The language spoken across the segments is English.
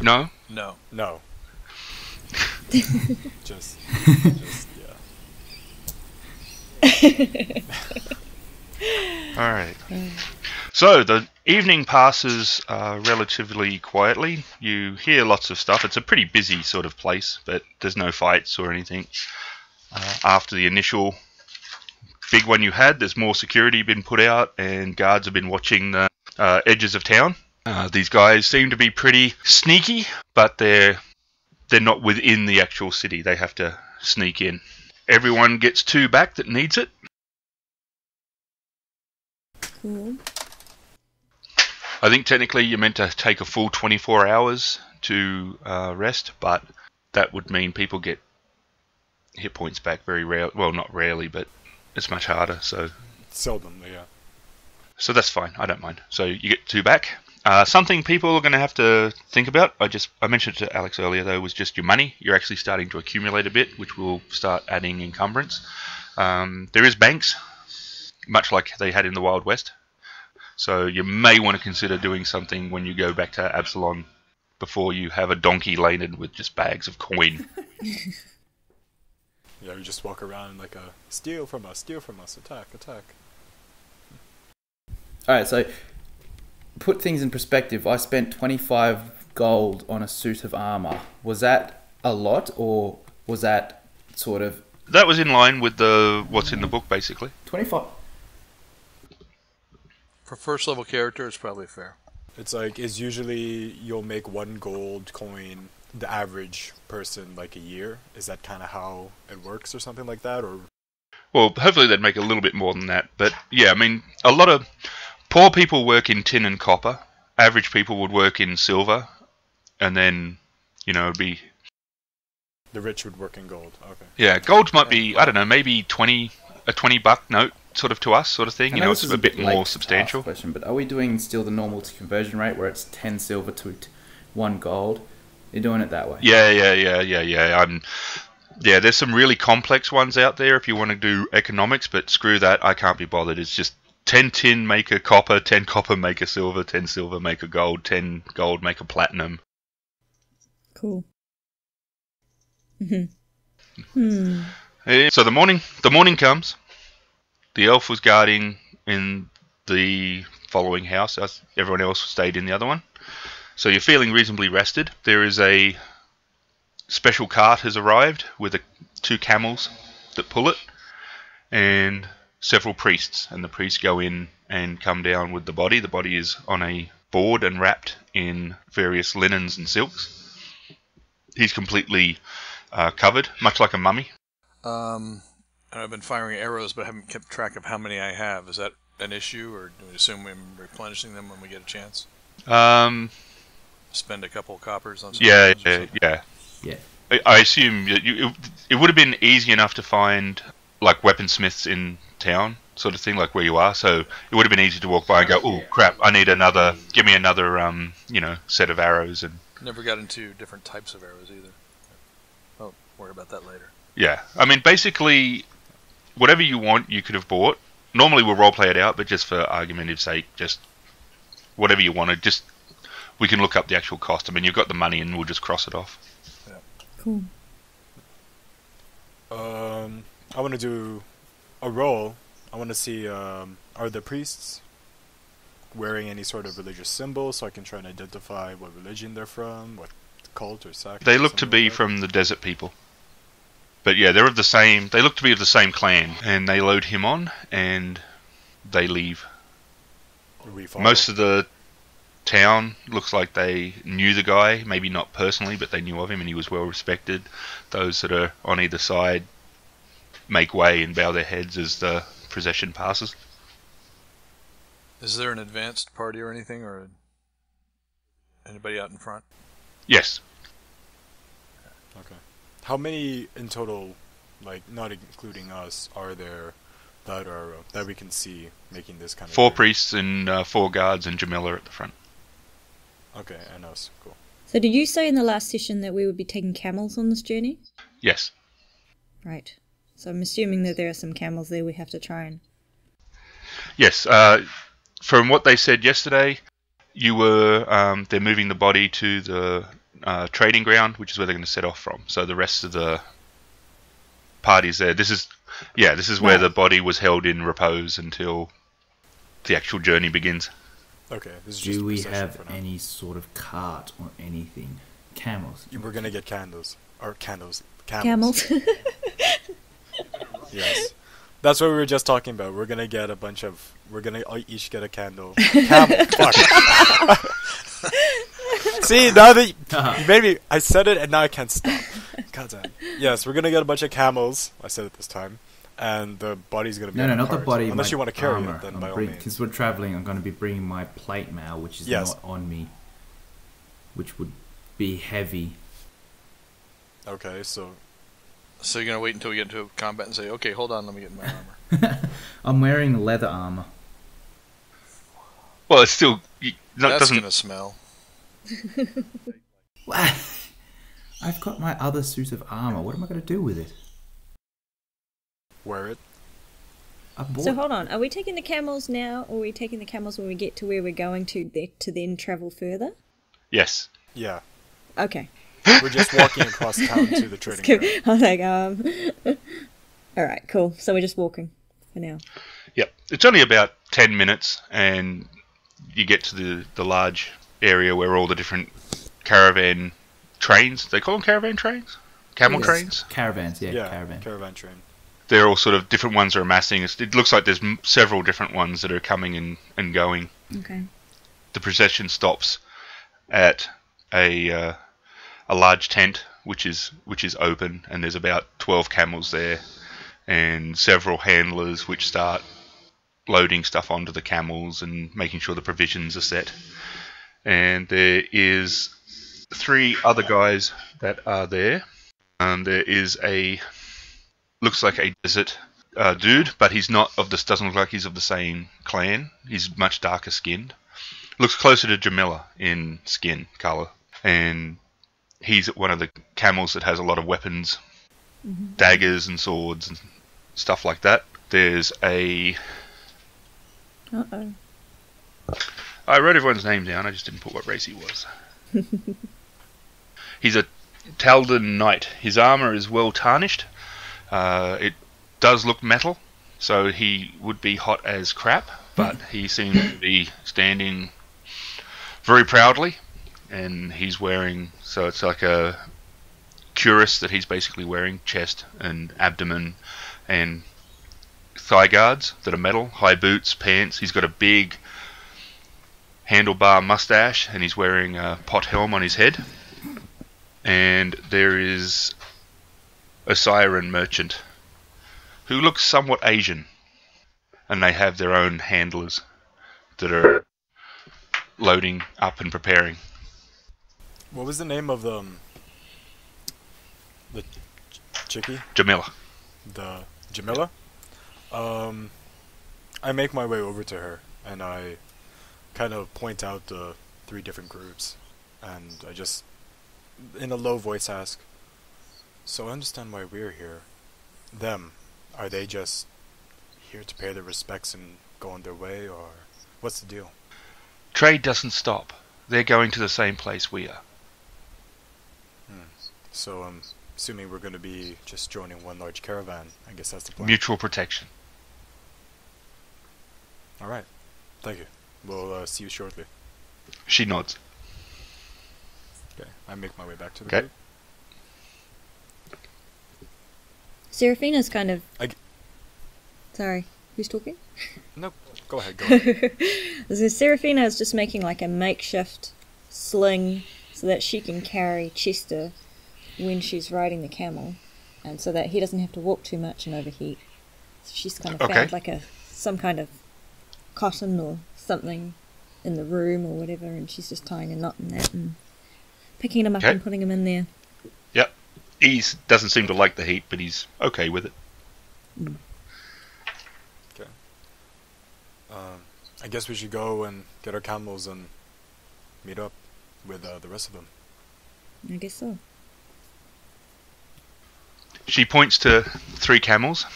No? No. No. just yeah. Alright. So, the evening passes relatively quietly. You hear lots of stuff. It's a pretty busy sort of place, but there's no fights or anything. After the initial big one you had, there's more security been put out, and guards have been watching the edges of town. These guys seem to be pretty sneaky, but they're not within the actual city. They have to sneak in. Everyone gets 2 back that needs it. Cool. I think technically you're meant to take a full 24 hours to rest, but that would mean people get hit points back very rarely. Well, not rarely, but it's much harder. So Seldomly, yeah. So that's fine. I don't mind. So you get 2 back. Something people are going to have to think about, I mentioned to Alex earlier though, was just your money. You're actually starting to accumulate a bit, which will start adding encumbrance. There is banks, much like they had in the Wild West. So you may want to consider doing something when you go back to Absalom before you have a donkey laden with just bags of coin. Yeah, we just walk around like a steal from us, attack. Alright, so put things in perspective. I spent 25 gold on a suit of armor. Was that a lot, or was that sort of... That was in line with what's in the book, basically. 25... For first level character, it's probably fair. It's like, is usually you'll make 1 gold coin the average person like a year? Is that kind of how it works or something like that? Or Well, hopefully they'd make a little bit more than that. But yeah, I mean, a lot of poor people work in tin and copper. Average people would work in silver. And then, it'd be... the rich would work in gold. Okay. Yeah, gold might be, I don't know, maybe a $20 note sort of to us sort of thing. It's a bit more substantial. Question, but are we doing still the normal conversion rate where it's 10 silver to 1 gold? You're doing it that way? Yeah. There's some really complex ones out there if you want to do economics, but screw that. I can't be bothered. It's just 10 tin make a copper, 10 copper make a silver, 10 silver make a gold, 10 gold make a platinum. Cool. So the morning comes. The elf was guarding in the following house. Everyone else stayed in the other one. So you're feeling reasonably rested. There is a special cart has arrived with 2 camels that pull it, and several priests. And the priests go in and come down with the body. The body is on a board and wrapped in various linens and silks. He's completely covered, much like a mummy. I've been firing arrows, but I haven't kept track of how many I have. Is that an issue, or do we assume we're replenishing them when we get a chance? Spend a couple of coppers on something? Yeah. I assume it would have been easy enough to find like weaponsmiths in town, sort of thing, like where you are. So it would have been easy to walk by and go, "Oh crap! I need another. Give me another, set of arrows." And never got into different types of arrows either. I'll worry about that later. Yeah, I mean, basically, whatever you want, you could have bought. Normally, we'll roleplay it out, but just for argumentative sake, just whatever you wanted. Just we can look up the actual cost. I mean, you've got the money, and we'll just cross it off. Yeah. Cool. I want to do a roll. I want to see, are the priests wearing any sort of religious symbol, so I can try and identify what religion they're from, what cult or sect? They look to be from the desert people. But yeah, they're of the same. They look to be of the same clan, and they load him on, and they leave. Most of the town looks like they knew the guy, maybe not personally, but they knew of him, and he was well respected. Those that are on either side make way and bow their heads as the procession passes. Is there an advanced party or anything, or anybody out in front? Yes. Okay. How many in total, like not including us, are there that we can see making this kind of 4 journey? priests and 4 guards and Jamila at the front. Okay, and us. Cool. So did you say in the last session that we would be taking camels on this journey? Yes. Right. So I'm assuming that there are some camels there we have to try and... Yes. From what they said yesterday, you were they're moving the body to the trading ground, which is where they're going to set off from. So the rest of the party's there. This is where the body was held in repose until the actual journey begins. Okay. This is just Do a we procession have for now. any sort of cart or anything? Camels. We're gonna get candles or candles. Camels. Yes. That's what we were just talking about. We're gonna get a bunch of. We're gonna each get a candle. Camel. Fuck. See, now that you made me, I said it and now I can't stop. God damn. Yes, we're gonna get a bunch of camels. I said it this time, and the body's gonna be. No, on a not the cart. body. Unless my you want to carry armor. it, then by all means. Because we're traveling, I'm going to be bringing my plate mail, which is Yes. not on me, which would be heavy. Okay, so So you're gonna wait until we get into combat and say, "Okay, hold on, let me get my armor." I'm wearing leather armor. Well, it's still That's doesn't. gonna smell. What? I've got my other suit of armor. What am I going to do with it? wear it. I bought. So hold on, are we taking the camels now, or are we taking the camels when we get to where we're going to then travel further? Yes. Yeah, Okay. we're just walking across town to the trading Cool. ground. I was like, all right, cool. So we're just walking for now. Yep. It's only about 10 minutes, and you get to the large area where all the different caravan trains. They call them caravan trains. Camel Yes. trains. Caravans, Yeah, caravan. caravan train. They're all sort of different ones are amassing. It looks like there's several different ones that are coming and going. Okay. The procession stops at a large tent which is open, and there's about 12 camels there and several handlers which start loading stuff onto the camels and making sure the provisions are set. And there is 3 other guys that are there. There is looks like a desert dude, but he's not doesn't look like he's of the same clan. He's much darker skinned. Looks closer to Jamila in skin color, and he's one of the camels that has a lot of weapons, daggers and swords and stuff like that. There's a. Uh-oh. I wrote everyone's name down. I just didn't put what race he was. He's a Taldan knight. His armor is well tarnished. It does look metal, so he would be hot as crap, but he seems to be standing very proudly, and he's wearing, so it's like a cuirass that he's basically wearing, chest and abdomen and thigh guards that are metal, high boots, pants. He's got a big handlebar mustache, and he's wearing a pot helm on his head. And there is a siren merchant who looks somewhat Asian, and they have their own handlers that are loading up and preparing. What was the name of the chickie? Jamila. The Jamila? I make my way over to her, and I kind of point out the 3 different groups, and I just, in a low voice, ask, "So I understand why we're here. Them, are they just here to pay their respects and go on their way, or what's the deal?" Trade doesn't stop. They're going to the same place we are. So I'm assuming we're going to be just joining one large caravan. I guess that's the plan. Mutual protection. Alright. Thank you. We'll see you shortly. She nods. Okay. I make my way back to the Okay. group. Seraphina's kind of... I g- Sorry, who's talking? Nope. Go ahead. Go ahead. So Seraphina is just making like a makeshift sling so that she can carry Chester when she's riding the camel, and so that he doesn't have to walk too much and overheat. So she's kind of Okay. found like some kind of cotton or something in the room or whatever, and she's just tying a knot in that and picking him up Okay. and putting him in there. Yep. He doesn't seem to like the heat, but he's okay with it. Okay. I guess we should go and get our camels and meet up with the rest of them. I guess so. She points to 3 camels.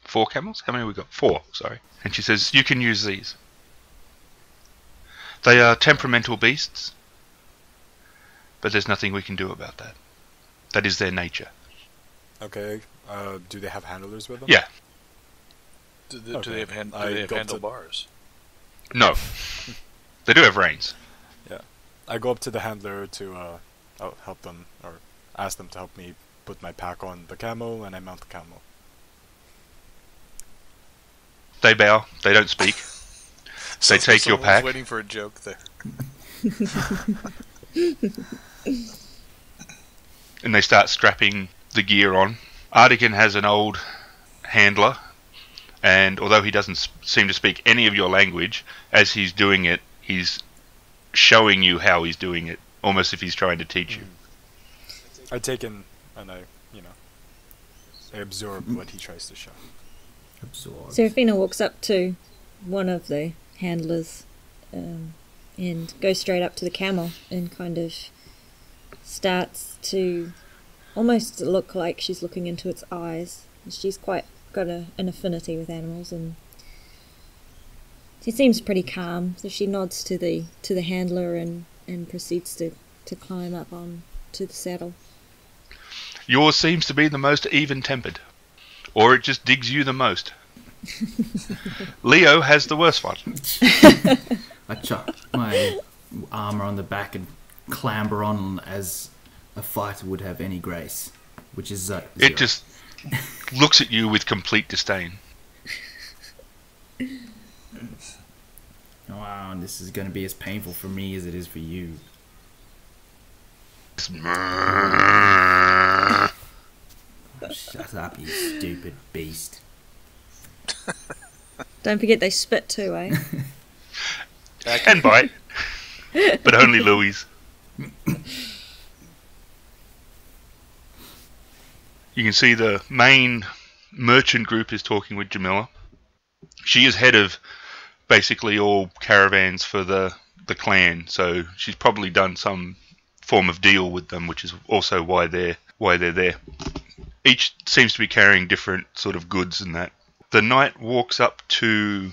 4 camels? How many have we got? 4, sorry. And she says, "You can use these. They are temperamental beasts. but there's nothing we can do about that. That is their nature. Okay. Do they have handlers with them? Yeah. Do they have I go up to- handlebars? No. They do have reins. Yeah. I go up to the handler to help them, or ask them to help me put my pack on the camel, and I mount the camel. They bow. They don't speak. They take your someone was pack. waiting for a joke there. And they start strapping the gear on. Artigan has an old handler, and although he doesn't seem to speak any of your language, as he's doing it, he's showing you how he's doing it, almost if he's trying to teach you. I take in, and I absorb what he tries to show. Absorbed. Serafina walks up to one of the handlers and goes straight up to the camel and kind of starts to almost look like she's looking into its eyes. She's quite got an affinity with animals, and she seems pretty calm. So she nods to the handler and proceeds to climb up on to the saddle. Yours seems to be the most even-tempered. Or it just digs you the most. Leo has the worst one. I chuck my armor on the back and clamber on as a fighter would have any grace, which is zero. It just looks at you with complete disdain. Wow, and this is going to be as painful for me as it is for you. Oh, shut up, you stupid beast. Don't forget they spit too, eh? And bite. But only Louis. You can see the main merchant group is talking with Jamila. She is head of basically all caravans for the clan, so she's probably done some form of deal with them, which is also why they're there. Each seems to be carrying different sort of goods and that. The knight walks up to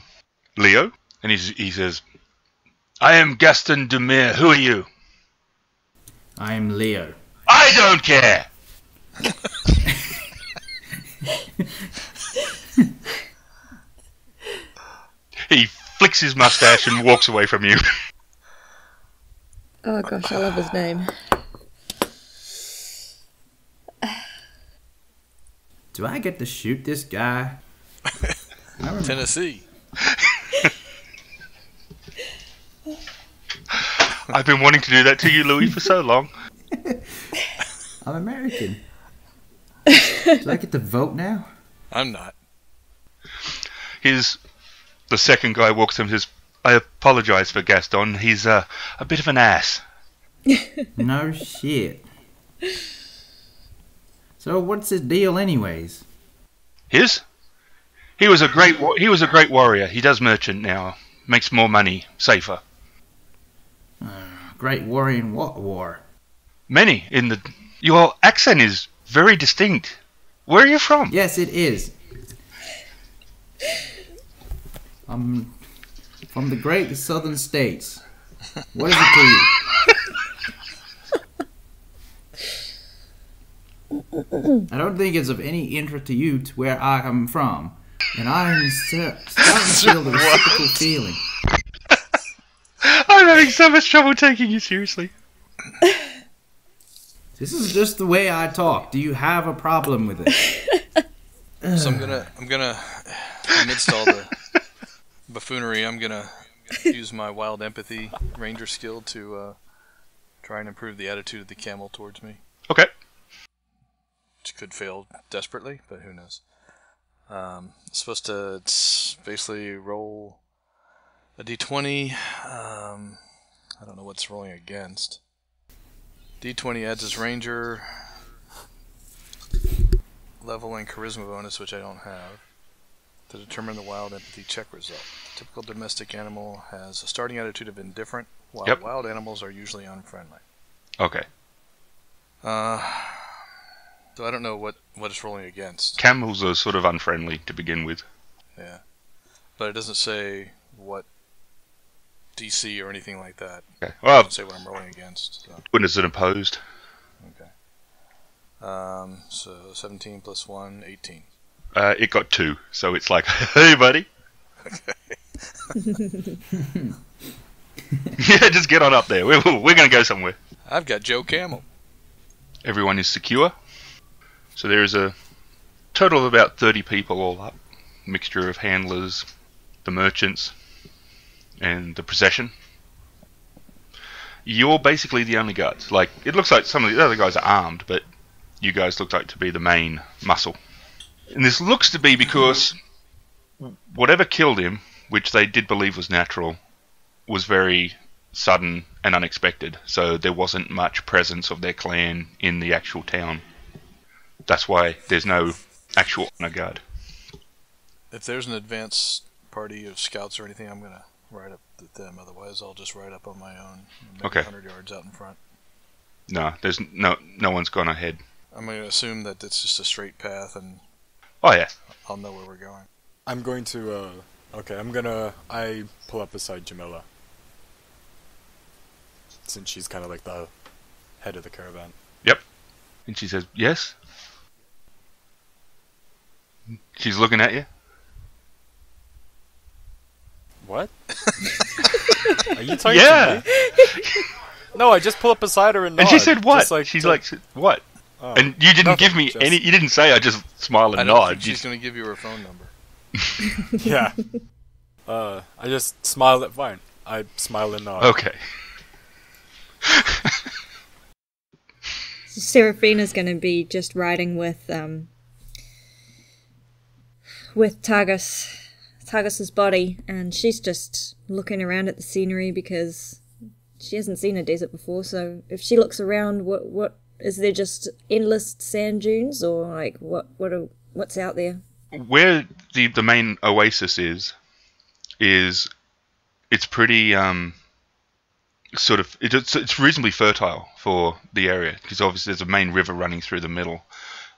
Leo and he says, "I am Gaston Demir. Who are you?" I am Leo. "I don't care." He flicks his mustache and walks away from you. Oh gosh, I love his name. Do I get to shoot this guy? Tennessee. I've been wanting to do that to you, Louis, for so long. I'm American. Do I get to vote now? I'm not. The second guy walks up and says, "I apologise for Gaston. He's a bit of an ass." No shit. So what's his deal anyways? His? He was a great warrior. He does merchant now. Makes more money, safer. Great warrior in what war? Many in the. Your accent is very distinct. Where are you from? Yes, it is. I'm from the great southern states. What is it to you? I don't think it's of any interest to you to where I am from. And I'm starting to feel the reciprocal feeling. I'm having so much trouble taking you seriously. This is just the way I talk. Do you have a problem with it? So I'm gonna amidst all the buffoonery, I'm gonna use my wild empathy ranger skill to try and improve the attitude of the camel towards me. Okay. Which could fail desperately, but who knows. It's basically roll a d20. I don't know what's rolling against. D20 adds his ranger level and charisma bonus, which I don't have, to determine the wild empathy check result. The typical domestic animal has a starting attitude of indifferent, while wild animals are usually unfriendly. Okay. So I don't know what it's rolling against. Camels are sort of unfriendly to begin with. Yeah. But it doesn't say what DC or anything like that. Okay. I Well, don't say what I'm rolling against. So. when is it opposed? Okay. So 17 plus 1, 18. It got 2, so it's like, hey, buddy. Yeah, just get on up there. We're going to go somewhere. I've got Joe Camel. Everyone is secure. So there is a total of about 30 people all up. Mixture of handlers, the merchants, and the procession. You're basically the only guards. Like, it looks like some of the other guys are armed, but you guys look like to be the main muscle. And this looks to be because whatever killed him, which they did believe was natural, was very sudden and unexpected. So there wasn't much presence of their clan in the actual town. That's why there's no actual honor guard. If there's an advance party of scouts or anything, I'm going to ride up with them. Otherwise, I'll just ride up on my own. Maybe Okay. 100 yards out in front. No, there's no one's gone ahead. I'm going to assume that it's just a straight path, and Oh yeah. I'll know where we're going. I'm going to, I pull up beside Jamila. Since she's kind of like the head of the caravan. Yep. And she says, yes? She's looking at you. What? Are you talking Yeah. to me? No, I just pull up beside her and nod. And she said what? Just She's like, what? Oh, And you didn't nothing, give me just- any. You didn't say. I just smile and I don't nod. think You she's going to give you her phone number. Yeah. I just smile at fine. I smile and nod. okay. So Seraphina's going to be just riding with Targus's body, and she's just looking around at the scenery because she hasn't seen a desert before. So if she looks around, what is there? Just endless sand dunes, or like what's out there? Where the main oasis is it's pretty sort of it's reasonably fertile for the area because obviously there's a main river running through the middle,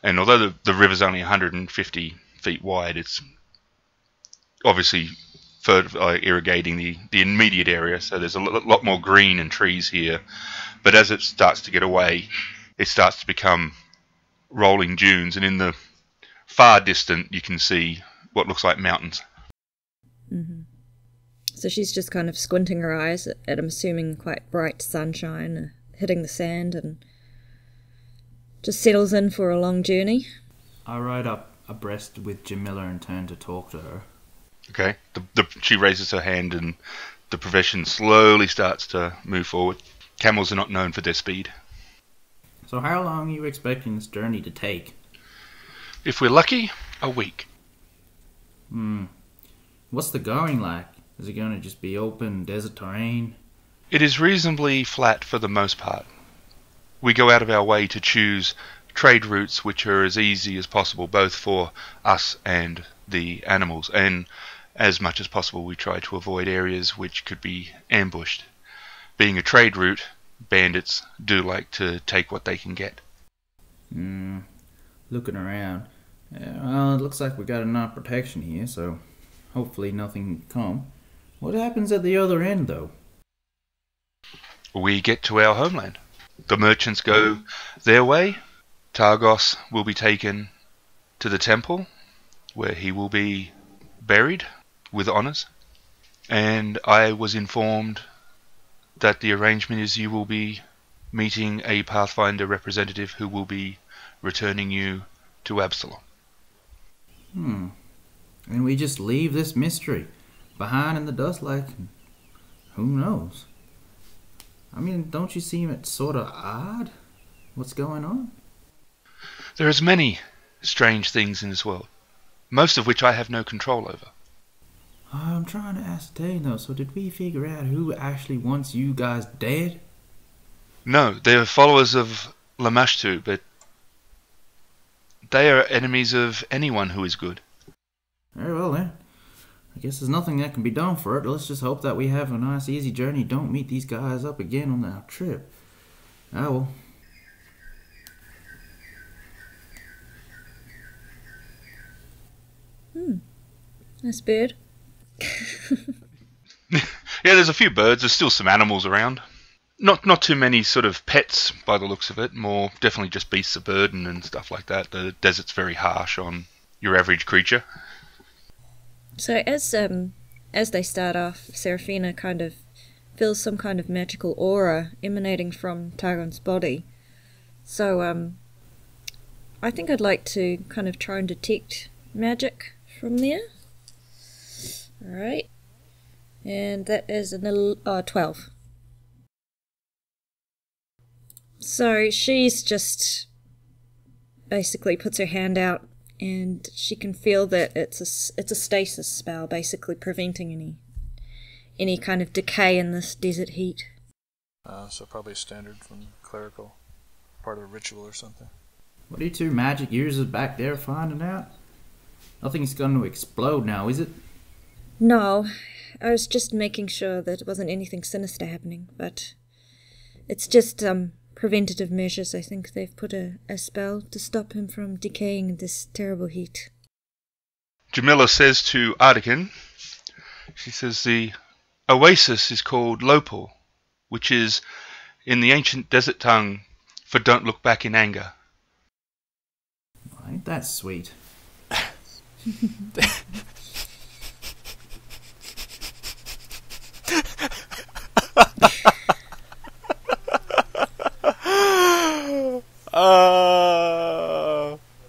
and although the river's only 150 feet wide, it's obviously irrigating the immediate area, so there's a lot more green and trees here. But as it starts to get away, it starts to become rolling dunes, and in the far distant you can see what looks like mountains. Mm-hmm. So she's just kind of squinting her eyes at I'm assuming quite bright sunshine hitting the sand, and just settles in for a long journey. I ride up abreast with Jamila and turn to talk to her. Okay, she raises her hand and the profession slowly starts to move forward. Camels are not known for their speed. So how long are you expecting this journey to take? If we're lucky, a week. What's the going like? Is it going to just be open desert terrain? It is reasonably flat for the most part. We go out of our way to choose trade routes which are as easy as possible, both for us and the animals, and as much as possible we try to avoid areas which could be ambushed. Being a trade route, bandits do like to take what they can get. Looking around. Well, it looks like we got enough protection here, so hopefully nothing can come. What happens at the other end, though? We get to our homeland. The merchants go their way. Targos will be taken to the temple, where he will be buried with honours. And I was informed that the arrangement is you will be meeting a Pathfinder representative who will be returning you to Absalom. And we just leave this mystery behind in the dust like, who knows? I mean, don't you seem it sort of odd? What's going on? There is many strange things in this world, most of which I have no control over. I'm trying to ascertain, though, so did we figure out who actually wants you guys dead? No, they are followers of Lamashtu, but they are enemies of anyone who is good. Very well, then. I guess there's nothing that can be done for it. Let's just hope that we have a nice, easy journey. Don't meet these guys up again on our trip. Oh, well. Nice bird. Yeah, there's a few birds. There's still some animals around. Not too many sort of pets by the looks of it. More definitely just beasts of burden and stuff like that. The desert's very harsh on your average creature. So as they start off, Seraphina kind of feels some kind of magical aura emanating from Targon's body. So I think I'd like to kind of try and detect magic from there. Alright. And that is 12. So she's just basically puts her hand out and she can feel that it's a stasis spell, basically preventing any kind of decay in this desert heat. So probably standard from clerical, part of a ritual or something. What are you two magic users back there finding out? Nothing's going to explode now, is it? No, I was just making sure that it wasn't anything sinister happening, but it's just preventative measures. I think they've put a spell to stop him from decaying in this terrible heat. Jamila says to Artican, she says the oasis is called Lopal, which is, in the ancient desert tongue, for don't look back in anger. Ain't that sweet?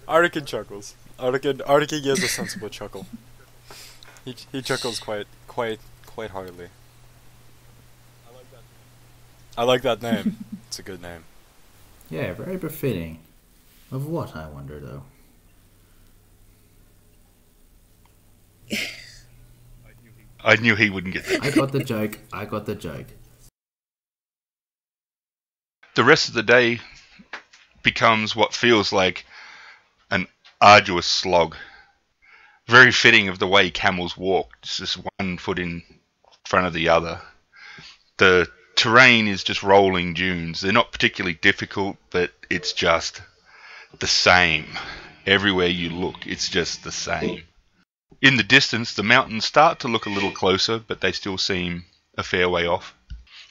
Artican chuckles. Artican gives a sensible chuckle. He chuckles quite heartily. I like that name. It's a good name. Yeah, very befitting. Of what, I wonder, though? I knew he wouldn't get that. I got the joke. The rest of the day becomes what feels like an arduous slog. Very fitting of the way camels walk, just one foot in front of the other. The terrain is just rolling dunes. They're not particularly difficult, but it's just the same. Everywhere you look, it's just the same. In the distance, the mountains start to look a little closer, but they still seem a fair way off.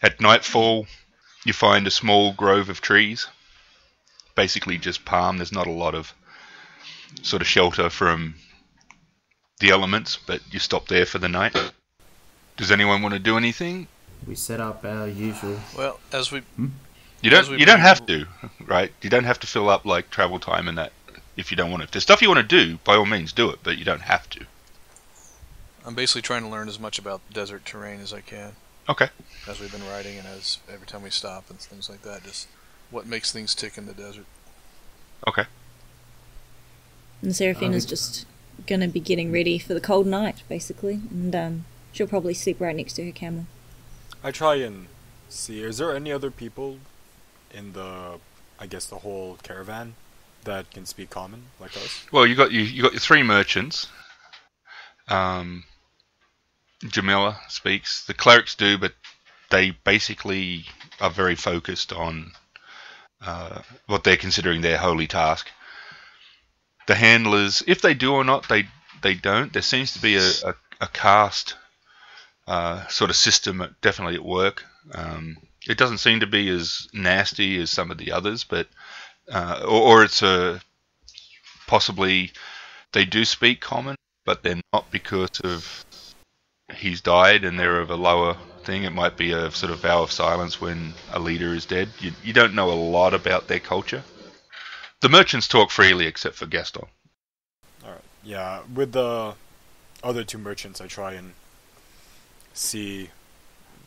At nightfall, you find a small grove of trees. Basically just palm. There's not a lot of sort of shelter from the elements, but you stop there for the night. Does anyone want to do anything? We set up our usual... Well, as we... You don't have to, right? You don't have to fill up like travel time and that if you don't want to. If there's stuff you want to do, by all means do it, but you don't have to. I'm basically trying to learn as much about desert terrain as I can. Okay. As we've been riding and as every time we stop and things like that, just what makes things tick in the desert. Okay. And Seraphina's just gonna be getting ready for the cold night, basically, and she'll probably sleep right next to her camel. I try and see, is there any other people in the whole caravan that can speak common like us? Well, you got your three merchants. Jamila speaks. The clerics do, but they basically are very focused on what they're considering their holy task. The handlers, if they do or not, they don't. There seems to be a caste sort of system definitely at work. It doesn't seem to be as nasty as some of the others, but or it's possibly they do speak common, but they're not because of he's died and they're of a lower thing. It might be a sort of vow of silence when a leader is dead. You don't know a lot about their culture. The merchants talk freely except for Gaston. Alright, yeah, with the other two merchants I try and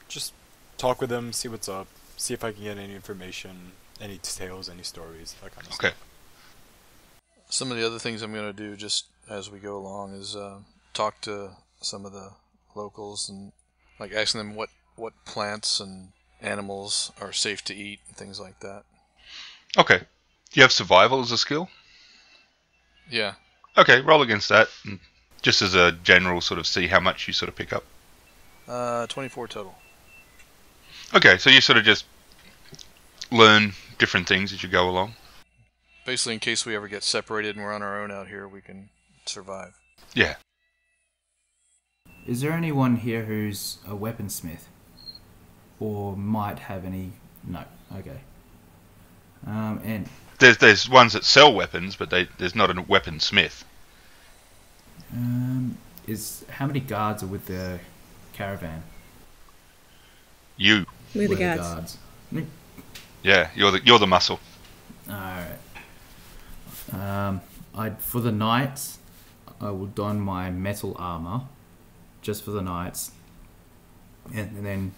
just talk with them, see what's up, see if I can get any information, any tales, any stories, that kind of stuff. Some of the other things I'm going to do just as we go along is talk to some of the locals and like asking them what plants and animals are safe to eat and things like that. Okay. Do you have survival as a skill? Yeah. Okay, roll against that, and just as a general sort of see how much you sort of pick up. 24 total. Okay, so you sort of just learn different things as you go along. Basically, in case we ever get separated and we're on our own out here, we can survive. Yeah. Is there anyone here who's a weaponsmith? Or might have any... No, okay. And... There's ones that sell weapons, but there's not a weaponsmith. How many guards are with the caravan? You. We're the We're guards. Yeah, you're the muscle. Alright. For the knights, I will don my metal armor, just for the knights, and then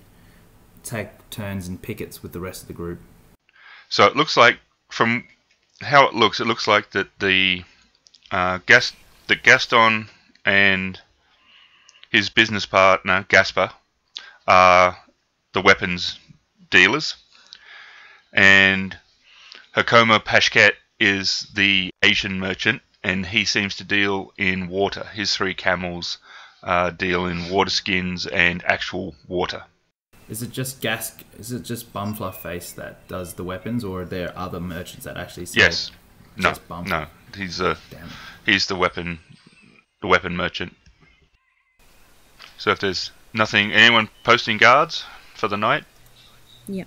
take turns and pickets with the rest of the group. So it looks like, from how it looks like that the Gaston and his business partner Gaspar are the weapons dealers, and Hakoma Pashket is the Asian merchant, and he seems to deal in water. His 3 camels deal in water skins and actual water. Is it just Bumfluff Face that does the weapons, or are there other merchants that actually sell? Yes. No. Just Bumfluff? No. Damn. He's the weapon merchant. So if there's nothing, anyone posting guards for the night? Yeah.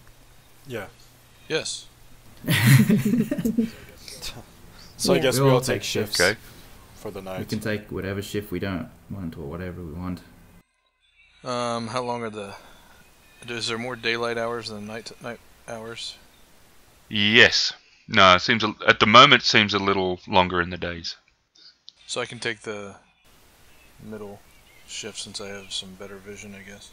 Yeah. Yes. So I Yeah. guess We'll we all all take take shifts Okay. for the We night. can take whatever shift we don't want, or whatever we want. How long are is there more daylight hours than night hours? Yes. No, it seems at the moment it seems a little longer in the days. So I can take the middle shift since I have some better vision, I guess.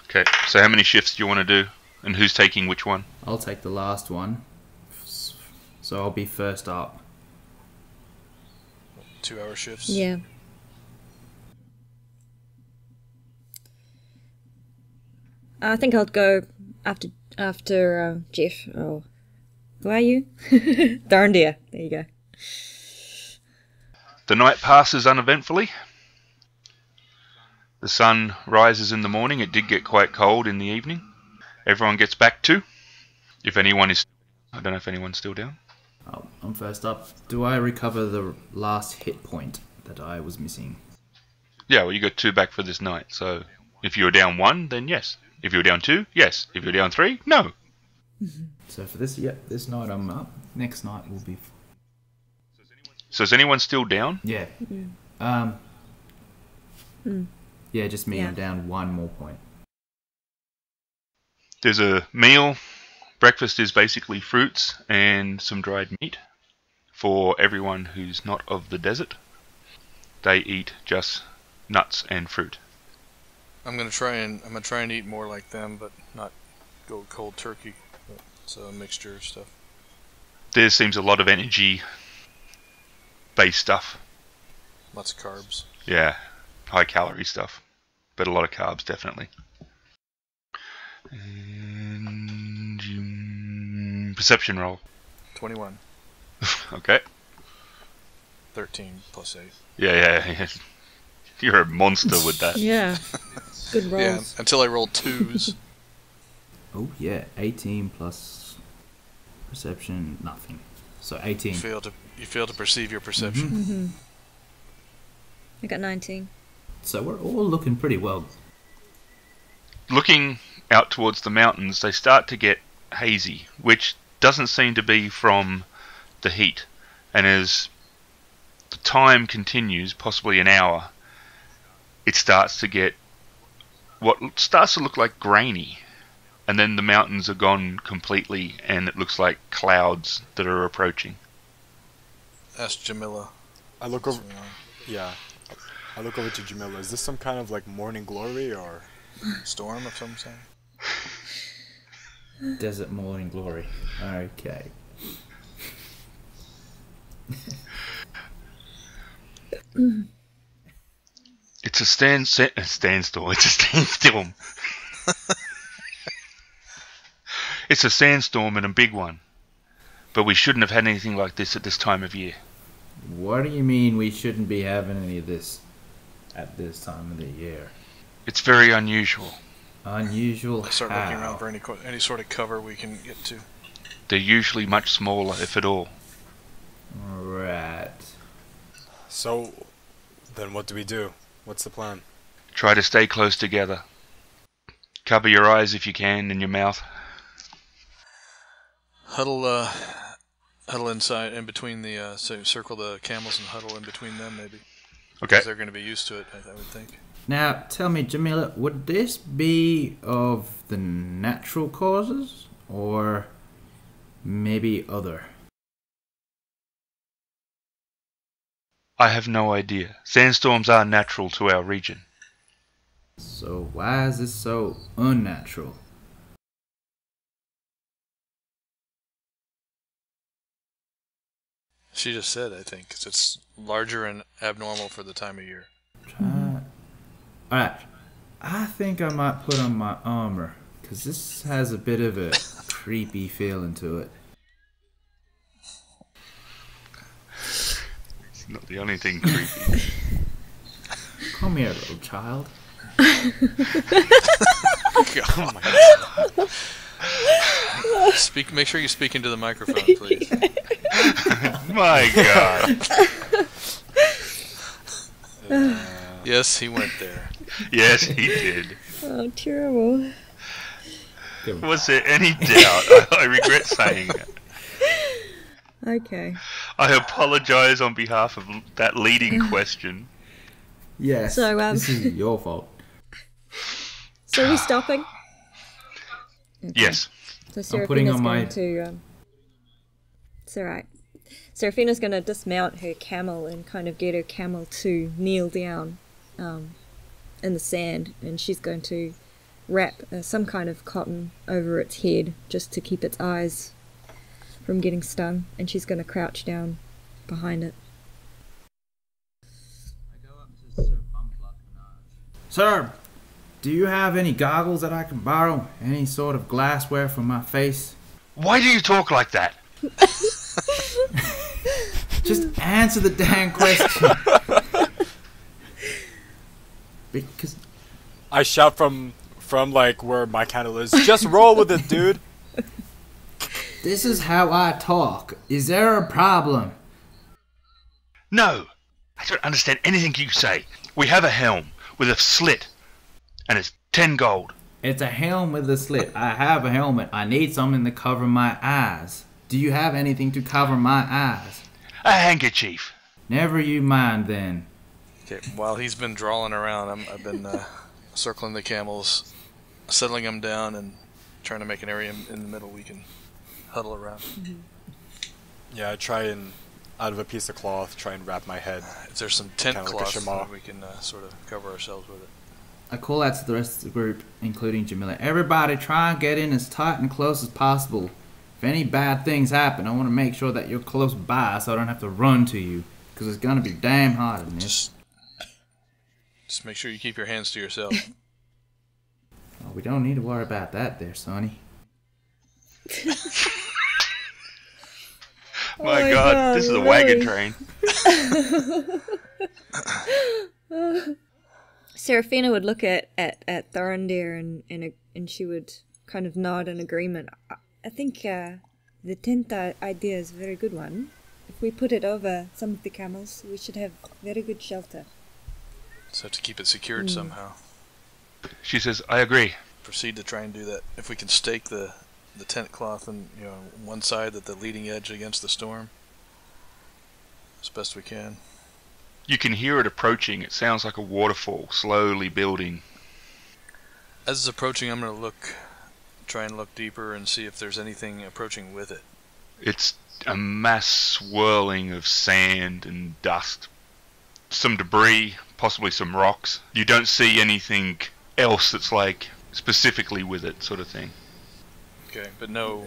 Okay. So how many shifts do you want to do, and who's taking which one? I'll take the last one, so I'll be first up. 2-hour shifts? Yeah. I think I'll go after Jeff. Oh, who are you? Darndeer. There you go. The night passes uneventfully. The sun rises in the morning. It did get quite cold in the evening. Everyone gets back to. If anyone is... I don't know if anyone's still down. Oh, I'm first up. Do I recover the last hit point that I was missing? Yeah, well, you got 2 back for this night. So if you were down 1, then yes. If you were down 2, yes. If you're down 3, no. So for this night I'm up. Next night will be... So is anyone still down? Yeah. Yeah, just me. Yeah. I'm down 1 more point. There's a meal. Breakfast is basically fruits and some dried meat for everyone who's not of the desert. They eat just nuts and fruit. I'm gonna try and eat more like them, but not go cold turkey. So a mixture of stuff. There seems a lot of energy based stuff. Lots of carbs. Yeah, high calorie stuff, but a lot of carbs definitely. And perception roll. 21. Okay. 13 plus 8. Yeah. You're a monster with that. Yeah. Good rolls. Yeah, until I rolled 2s. Oh yeah, 18 plus perception, nothing. So 18. You fail to perceive your perception. I got 19. So we're all looking pretty well. Looking out towards the mountains, they start to get hazy, which doesn't seem to be from the heat. And as the time continues, possibly an hour, it starts to get what starts to look like grainy. And then the mountains are gone completely, and it looks like clouds that are approaching. Ask Jamila. I look what's over. going on. Yeah. I look over to Jamila. Is this some kind of like morning glory or? Storm of some kind? Desert morning glory. Okay. It's a standstill. It's a sandstorm. It's a sandstorm and a big one. But we shouldn't have had anything like this at this time of year. What do you mean we shouldn't be having any of this at this time of the year? It's very unusual. Unusual I start how? looking around for any sort of cover we can get to. They're usually much smaller, if at all. Right. So, then what do we do? What's the plan? Try to stay close together. Cover your eyes if you can and your mouth. Huddle inside, in between the, so circle the camels and huddle in between them, maybe. Okay. Because they're going to be used to it, I would think. Now, tell me, Jamila, would this be of the natural causes, or maybe other? I have no idea. Sandstorms are natural to our region. So why is this so unnatural? She just said, I think, 'cause it's larger and abnormal for the time of year. Alright, I think I might put on my armor, because this has a bit of a creepy feeling to it. It's not the only thing creepy. Come here, little child. Oh my God. Make sure you speak into the microphone, please. My God. Yes, he went there. Yes, he did. Oh, terrible. Was there any doubt? I regret saying it. Okay. I apologize on behalf of that leading question. Yes, So, this is your fault. So are we stopping? Okay. Yes. So I'm putting Seraphina's on my- going to... it's alright. Seraphina's going to dismount her camel and kind of get her camel to kneel down in the sand, and she's going to wrap some kind of cotton over its head just to keep its eyes from getting stung, and she's going to crouch down behind it. Sir, do you have any goggles that I can borrow? Any sort of glassware for my face? Why do you talk like that? Just answer the damn question. Because I shout from like where my candle is. Just roll with it, dude. this is how I talk. Is there a problem? No. I don't understand anything you say. We have a helm with a slit, and it's 10 gold. It's a helm with a slit. I have a helmet. I need something to cover my eyes. Do you have anything to cover my eyes? A handkerchief. Never you mind then. Okay, while he's been drawing around, I've been circling the camels, settling them down, and trying to make an area in the middle we can huddle around. Yeah, I try and, out of a piece of cloth, try and wrap my head. If there's some tent Kinda like a cloth, shamal. we can sort of cover ourselves with it. I call out to the rest of the group, including Jamila. Everybody try and get in as tight and close as possible. If any bad things happen, I want to make sure that you're close by so I don't have to run to you. Because it's going to be damn hot in this. Just make sure you keep your hands to yourself. Oh, we don't need to worry about that there, Sonny. My God, this is a wagon train. Seraphina would look at Thorindir and she would kind of nod in agreement. I think the tent idea is a very good one. If we put it over some of the camels, we should have very good shelter. So to keep it secured somehow. She says, I agree. Proceed to try and do that. If we can stake the tent cloth and one side at the leading edge against the storm, as best we can. You can hear it approaching. It sounds like a waterfall, slowly building. As it's approaching, I'm going to try and look deeper and see if there's anything approaching with it. It's a mass swirling of sand and dust. Some debris, possibly some rocks. You don't see anything else that's like specifically with it, sort of thing. Okay, but no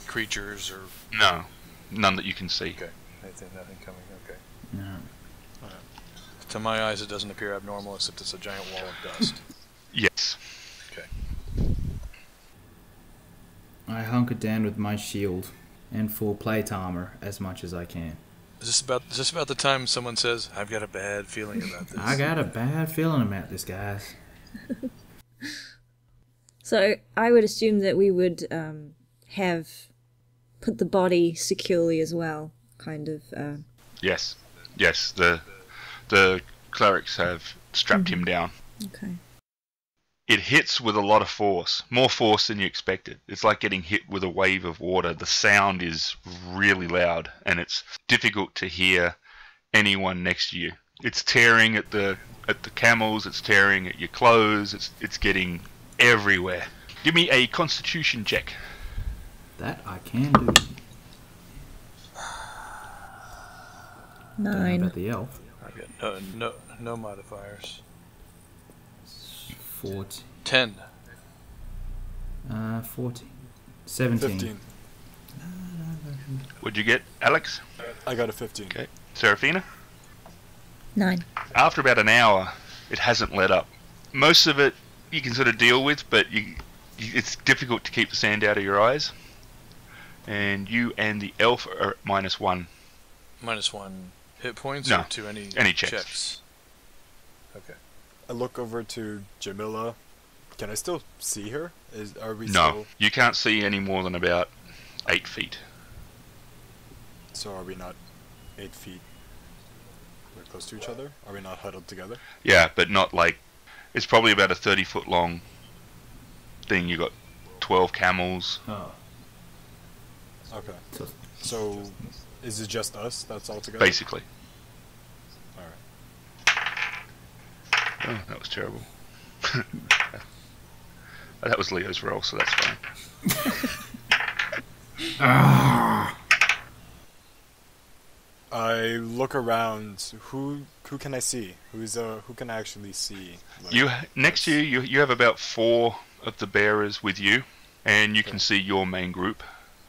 creatures or... No, none that you can see. Okay, nothing coming, okay. No. To my eyes, it doesn't appear abnormal, except it's a giant wall of dust. Yes. Okay. I hunker down with my shield and full plate armor as much as I can. Is this about the time someone says, I've got a bad feeling about this? I got a bad feeling about this, guys. So I would assume that we would have put the body securely as well, kind of. Yes. Yes. The clerics have strapped him down. Okay. It hits with a lot of force, more force than you expected. It's like getting hit with a wave of water. The sound is really loud, and it's difficult to hear anyone next to you. It's tearing at the camels. It's tearing at your clothes. It's getting everywhere. Give me a Constitution check. That I can do. 9. About the elf. I got no modifiers. 14. 10. 14. 17. 15. What'd you get, Alex? I got a 15. Okay. Seraphina? 9. After about an hour, it hasn't let up. Most of it you can sort of deal with, but it's difficult to keep the sand out of your eyes. And you and the elf are at -1. -1 hit points No, or to any checks. Okay. I look over to Jamila. Can I still see her? Are we No, still... you can't see any more than about 8 feet. So are we not 8 feet? We're close to each other? Are we not huddled together? Yeah, but not like... It's probably about a 30-foot long thing. You got 12 camels. Oh. Okay. So, So, is it just us that's all together? Basically. Alright. Oh, that was terrible. That was Leo's roll, so that's fine. I look around. Who can I see? Who can I actually see? Like, Next to you have about 4 of the bearers with you, and you can see your main group,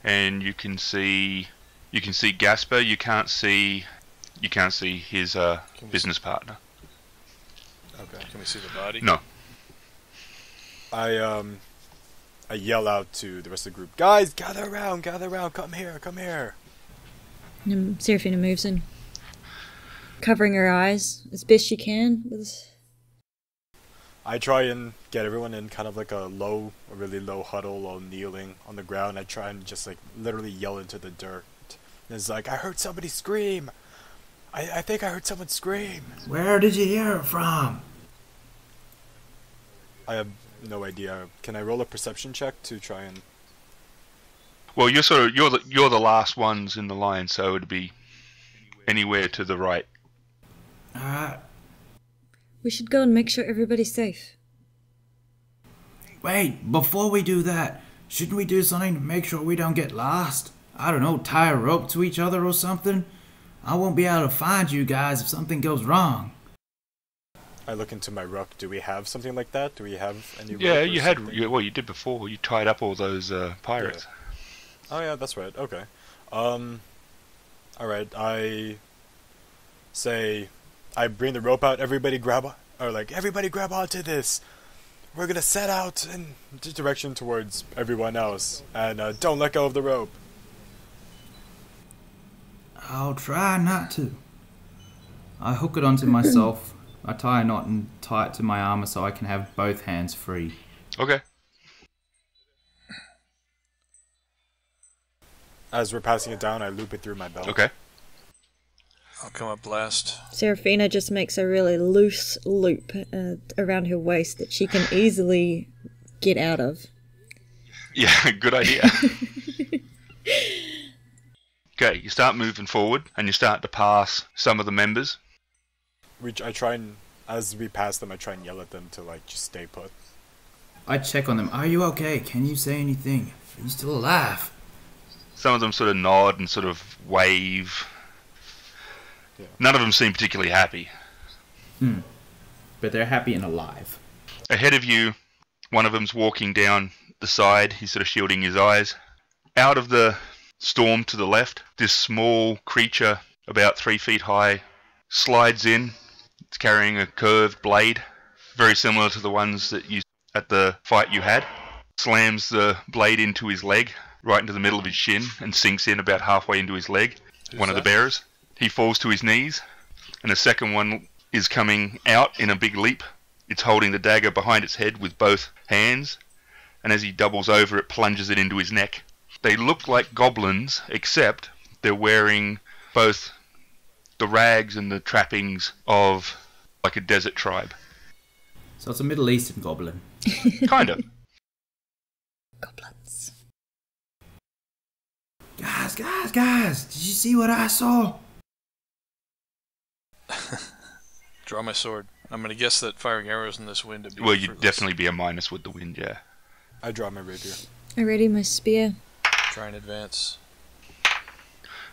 and you can see Gasper. You can't see his business partner. Okay. Can we see the body? No. I yell out to the rest of the group. Guys, gather around, come here. And Seraphina moves in, covering her eyes as best she can. I try and get everyone in kind of like a really low huddle or kneeling on the ground. I try and just like literally yell into the dirt. And it's like, I heard somebody scream. I think I heard someone scream. where did you hear it from? I have no idea. Can I roll a perception check to try and... Well, you're the last ones in the line, so it'd be anywhere to the right. We should go and make sure everybody's safe. Wait, before we do that, shouldn't we do something to make sure we don't get lost? I don't know, tie a rope to each other or something? I won't be able to find you guys if something goes wrong. I look into my ruck. Do we have something like that? Do we have any... Yeah, rope or you had. something? You did before. You tied up all those pirates. Oh yeah, that's right. Okay. Alright, I bring the rope out, everybody grab onto this. We're gonna set out in the direction towards everyone else, and don't let go of the rope. I'll try not to. I hook it onto myself. I tie a knot and tie it to my armor so I can have both hands free. Okay. As we're passing it down, I loop it through my belt. Okay. I'll come up last. Seraphina just makes a really loose loop around her waist that she can easily get out of. Yeah, good idea. Okay, you start moving forward, and you start to pass some of the members. I try and, as we pass them, I try and yell at them to just stay put. I check on them. Are you okay? Can you say anything? Are you still alive? Some of them sort of nod and sort of wave. Yeah. None of them seem particularly happy. But they're happy and alive. Ahead of you, one of them's walking down the side. He's sort of shielding his eyes. Out of the storm to the left, this small creature, about 3 feet high, slides in. It's carrying a curved blade, very similar to the ones that you at the fight you had. Slams the blade into his leg, right into the middle of his shin, and sinks in about halfway into his leg. One of the bearers. He falls to his knees, and a second one is coming out in a big leap. It's holding the dagger behind its head with both hands, and as he doubles over, it plunges it into his neck. They look like goblins, except they're wearing both the rags and the trappings of like a desert tribe. So it's a Middle Eastern goblin. Kind of. Goblins. Guys! Did you see what I saw? Draw my sword. I'm going to guess that firing arrows in this wind would be Well, you'd fruitless. definitely be a minus with the wind, yeah. I draw my rapier. I ready my spear. Try and advance.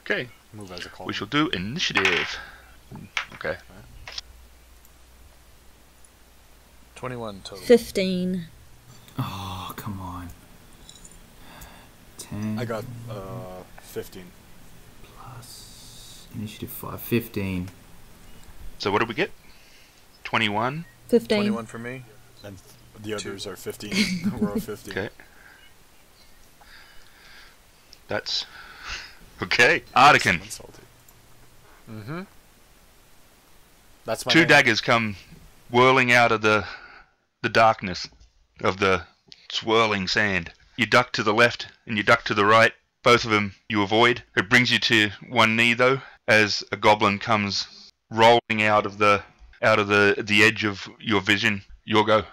Okay, Move as a column. we shall do initiative. Okay. 21 total. 15. Oh, come on. 10 I got 15. plus initiative 5. 15. So what did we get? 21. 15. 21 for me. And the others are 15. We're all 15. Okay. That's... Okay. Artican. I'm salty. Mm-hmm. That's my Two name. daggers come whirling out of the darkness of the swirling sand. You duck to the left and you duck to the right. Both of them you avoid. It brings you to one knee though, as a goblin comes rolling out of the edge of your vision. Your go.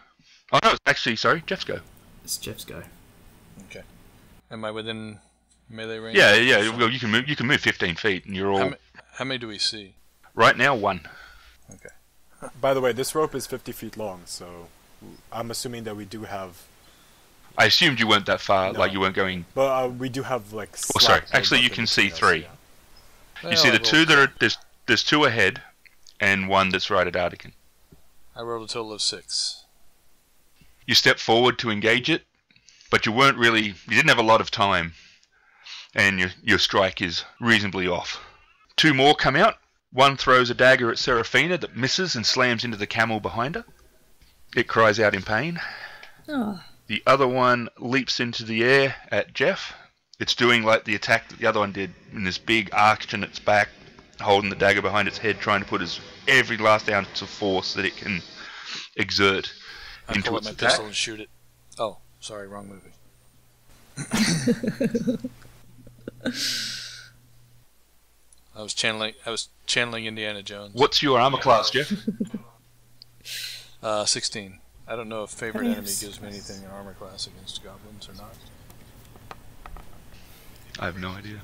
Oh no, actually, sorry, Jeff's go. It's Jeff's go. Okay. Am I within melee range? Yeah. Well, you can move 15 feet, and you're all How many do we see? right now 1. Okay. By the way, this rope is 50 feet long, so I'm assuming that we do have... I assumed you weren't that far, No. like you weren't going. But we do have, like, Oh, sorry. slack Actually, rope you in can see between us, 3. yeah. You see the 2 that are there's 2 ahead, and 1 that's right at Artican. I rolled a total of 6. You step forward to engage it, but you didn't have a lot of time, and your strike is reasonably off. 2 more come out. 1 throws a dagger at Seraphina that misses and slams into the camel behind her. It cries out in pain. Oh. The other one leaps into the air at Jeff. It's doing like the attack that the other one did, in this big arch in its back, holding the dagger behind its head, trying to put every last ounce of force that it can exert I into pull up its my attack. pistol and shoot it. Oh, sorry, wrong movie. I was channeling Indiana Jones. What's your armor class, Jeff? 16. I don't know if favorite Yes. enemy gives me anything in armor class against goblins or not. I have no idea.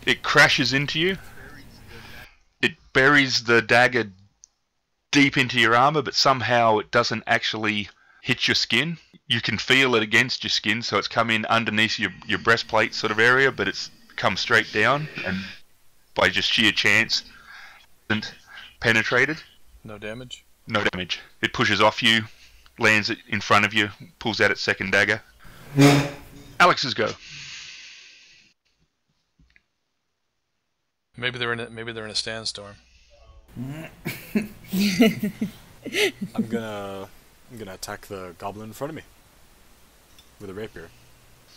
It crashes into you. It buries the dagger deep into your armor, but somehow it doesn't actually hit your skin. You can feel it against your skin, so it's come in underneath your breastplate sort of area, but it's come straight down, and by just sheer chance, isn't penetrated. No damage? No damage. It pushes off you, lands it in front of you, pulls out its second dagger. Alex's go. Maybe they're in a sandstorm. I'm gonna attack the goblin in front of me with a rapier,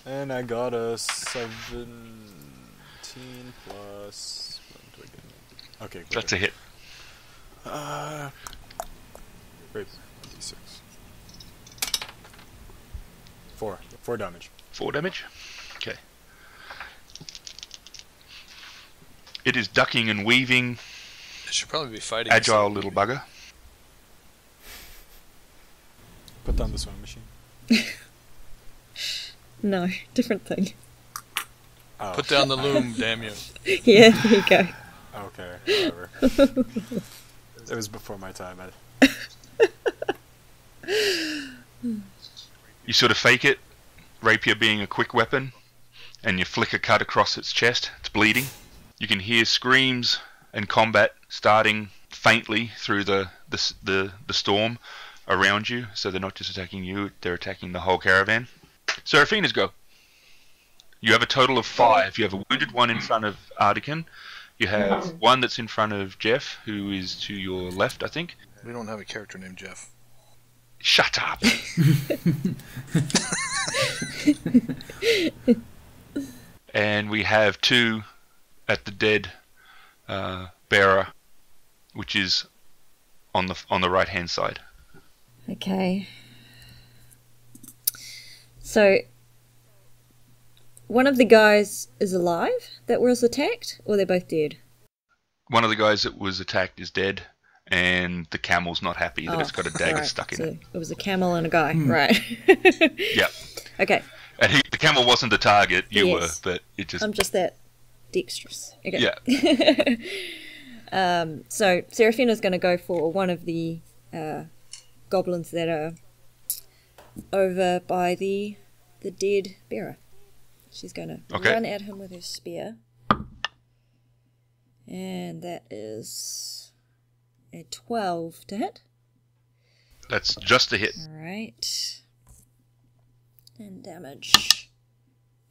and I got a 17 plus. What do I get? Okay, That's a hit. Rapier, d6. 4 damage. 4 damage. Okay. It is ducking and weaving, It should probably be fighting. agile little bugger. Put down the sewing machine. No, different thing. Oh. Put down the loom, damn you. Yeah, there you go. Okay, whatever. It was before my time. You sort of fake it, rapier being a quick weapon, and you flick a cut across its chest. It's bleeding. You can hear screams and combat starting faintly through the storm around you. So they're not just attacking you; they're attacking the whole caravan. Seraphina's go. You have a total of 5. You have a wounded one in front of Artican. You have one that's in front of Jeff, who is to your left, I think. We don't have a character named Jeff. Shut up! And we have 2 at the dead bearer, which is on the right hand side. Okay. So, one of the guys is alive that was attacked, or they're both dead? One of the guys that was attacked is dead, and the camel's not happy that it's got a dagger right. stuck in So it. it was a camel and a guy, right? Yep. Okay. And the camel wasn't the target, you Yes. were, but it just... I'm just that dexterous. Okay. Yeah. So Serafina's going to go for one of the goblins that are over by the dead bearer. She's going to run at him with her spear. And that is a 12 to hit. That's just a hit. Alright. And damage.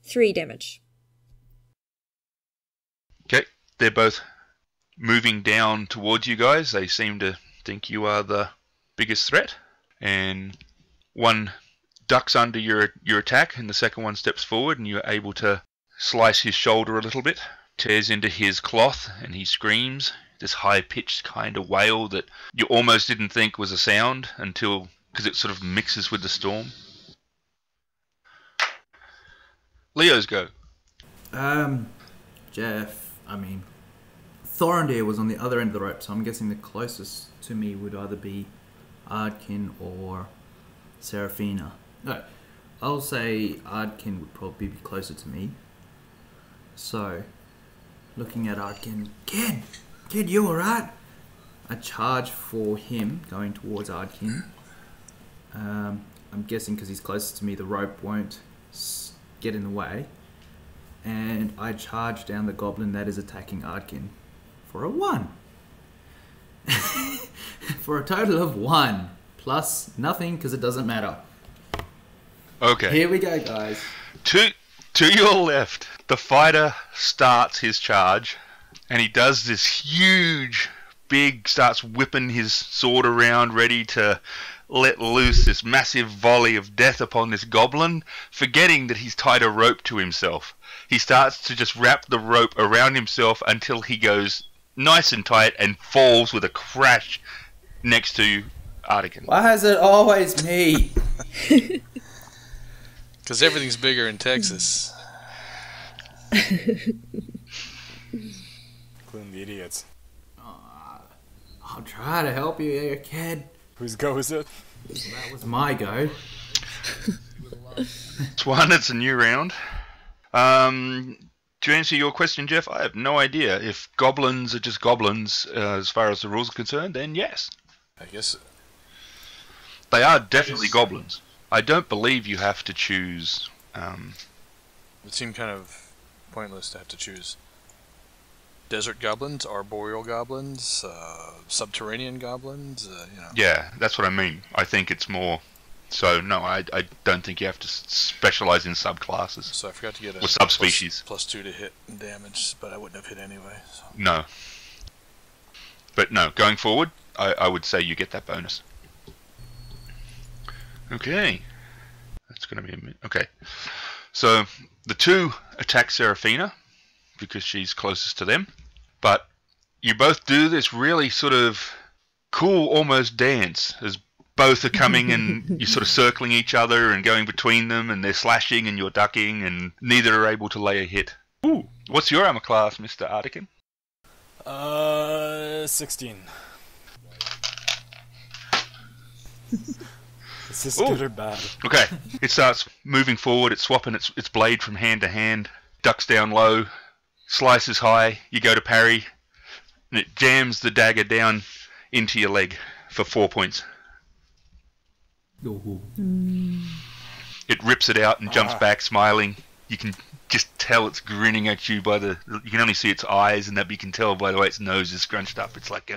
3 damage. Okay, they're both moving down towards you guys. They seem to think you are the biggest threat. And one ducks under your attack, and the second one steps forward, and you're able to slice his shoulder a little bit. Tears into his cloth, and he screams this high-pitched kind of wail that you almost didn't think was a sound until, because it sort of mixes with the storm. Leo's go. Thorindir was on the other end of the rope, so I'm guessing the closest to me would either be Ardkin or Serafina. No, I'll say Ardkin would probably be closer to me. So, looking at Ardkin, Kid, you alright? I charge for him, going towards Ardkin. I'm guessing because he's closest to me, the rope won't get in the way. And I charge down the goblin that is attacking Ardkin for a 1. For a total of 1. Plus nothing, because it doesn't matter. Okay. Here we go, guys. To your left, the fighter starts his charge, and he does this huge, starts whipping his sword around, ready to let loose this massive volley of death upon this goblin, forgetting that he's tied a rope to himself. He starts to just wrap the rope around himself until he goes nice and tight and falls with a crash next to Artican. Why is it always me? Because everything's bigger in Texas. Including the idiots. I'll try to help you here, kid. Whose go is it? That was my go. It's one, it's a new round. To answer your question, Jeff, I have no idea. If goblins are just goblins as far as the rules are concerned, then yes. I guess they are definitely goblins. I don't believe you have to choose. It seemed kind of pointless to have to choose desert goblins, arboreal goblins, subterranean goblins. Yeah, that's what I mean. I think it's more. So no, I don't think you have to specialize in subclasses. So I forgot to get or subspecies. Plus 2 to hit and damage, but I wouldn't have hit anyway. So. No. But no, going forward, I would say you get that bonus. Okay. That's going to be a minute. Okay. So the 2 attack Serafina because she's closest to them. But you both do this really sort of cool almost dance as both are coming and you're sort of circling each other and going between them, and they're slashing and you're ducking, and neither are able to lay a hit. Ooh, what's your armor class, Mr. Artican? 16. Is this good or bad? Okay, it starts moving forward, it's swapping its blade from hand to hand, ducks down low, slices high, you go to parry, and it jams the dagger down into your leg for 4 points. It rips it out and jumps back, smiling. You can just tell it's grinning at you by the. You can only see its eyes, and that you can tell by the way its nose is scrunched up. It's like.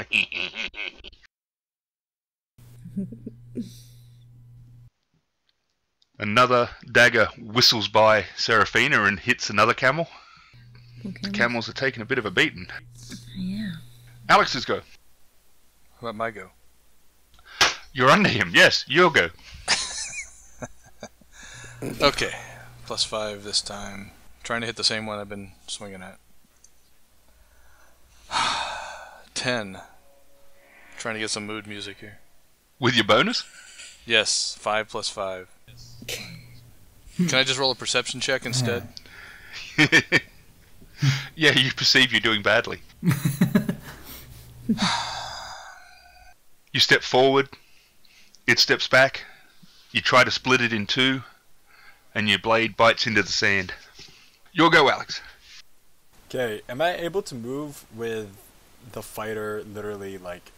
Another dagger whistles by Serafina and hits another camel. Okay. The camels are taking a bit of a beating. Yeah. Alex's go. How about my go? You're under him. Yes, your go. Okay, plus 5 this time. Trying to hit the same one I've been swinging at. 10. Trying to get some mood music here. With your bonus? Yes, 5 plus 5. Can I just roll a perception check instead? Yeah, you perceive you're doing badly. You step forward, it steps back, you try to split it in two, and your blade bites into the sand. Your go, Alex. Okay, am I able to move with the fighter literally like...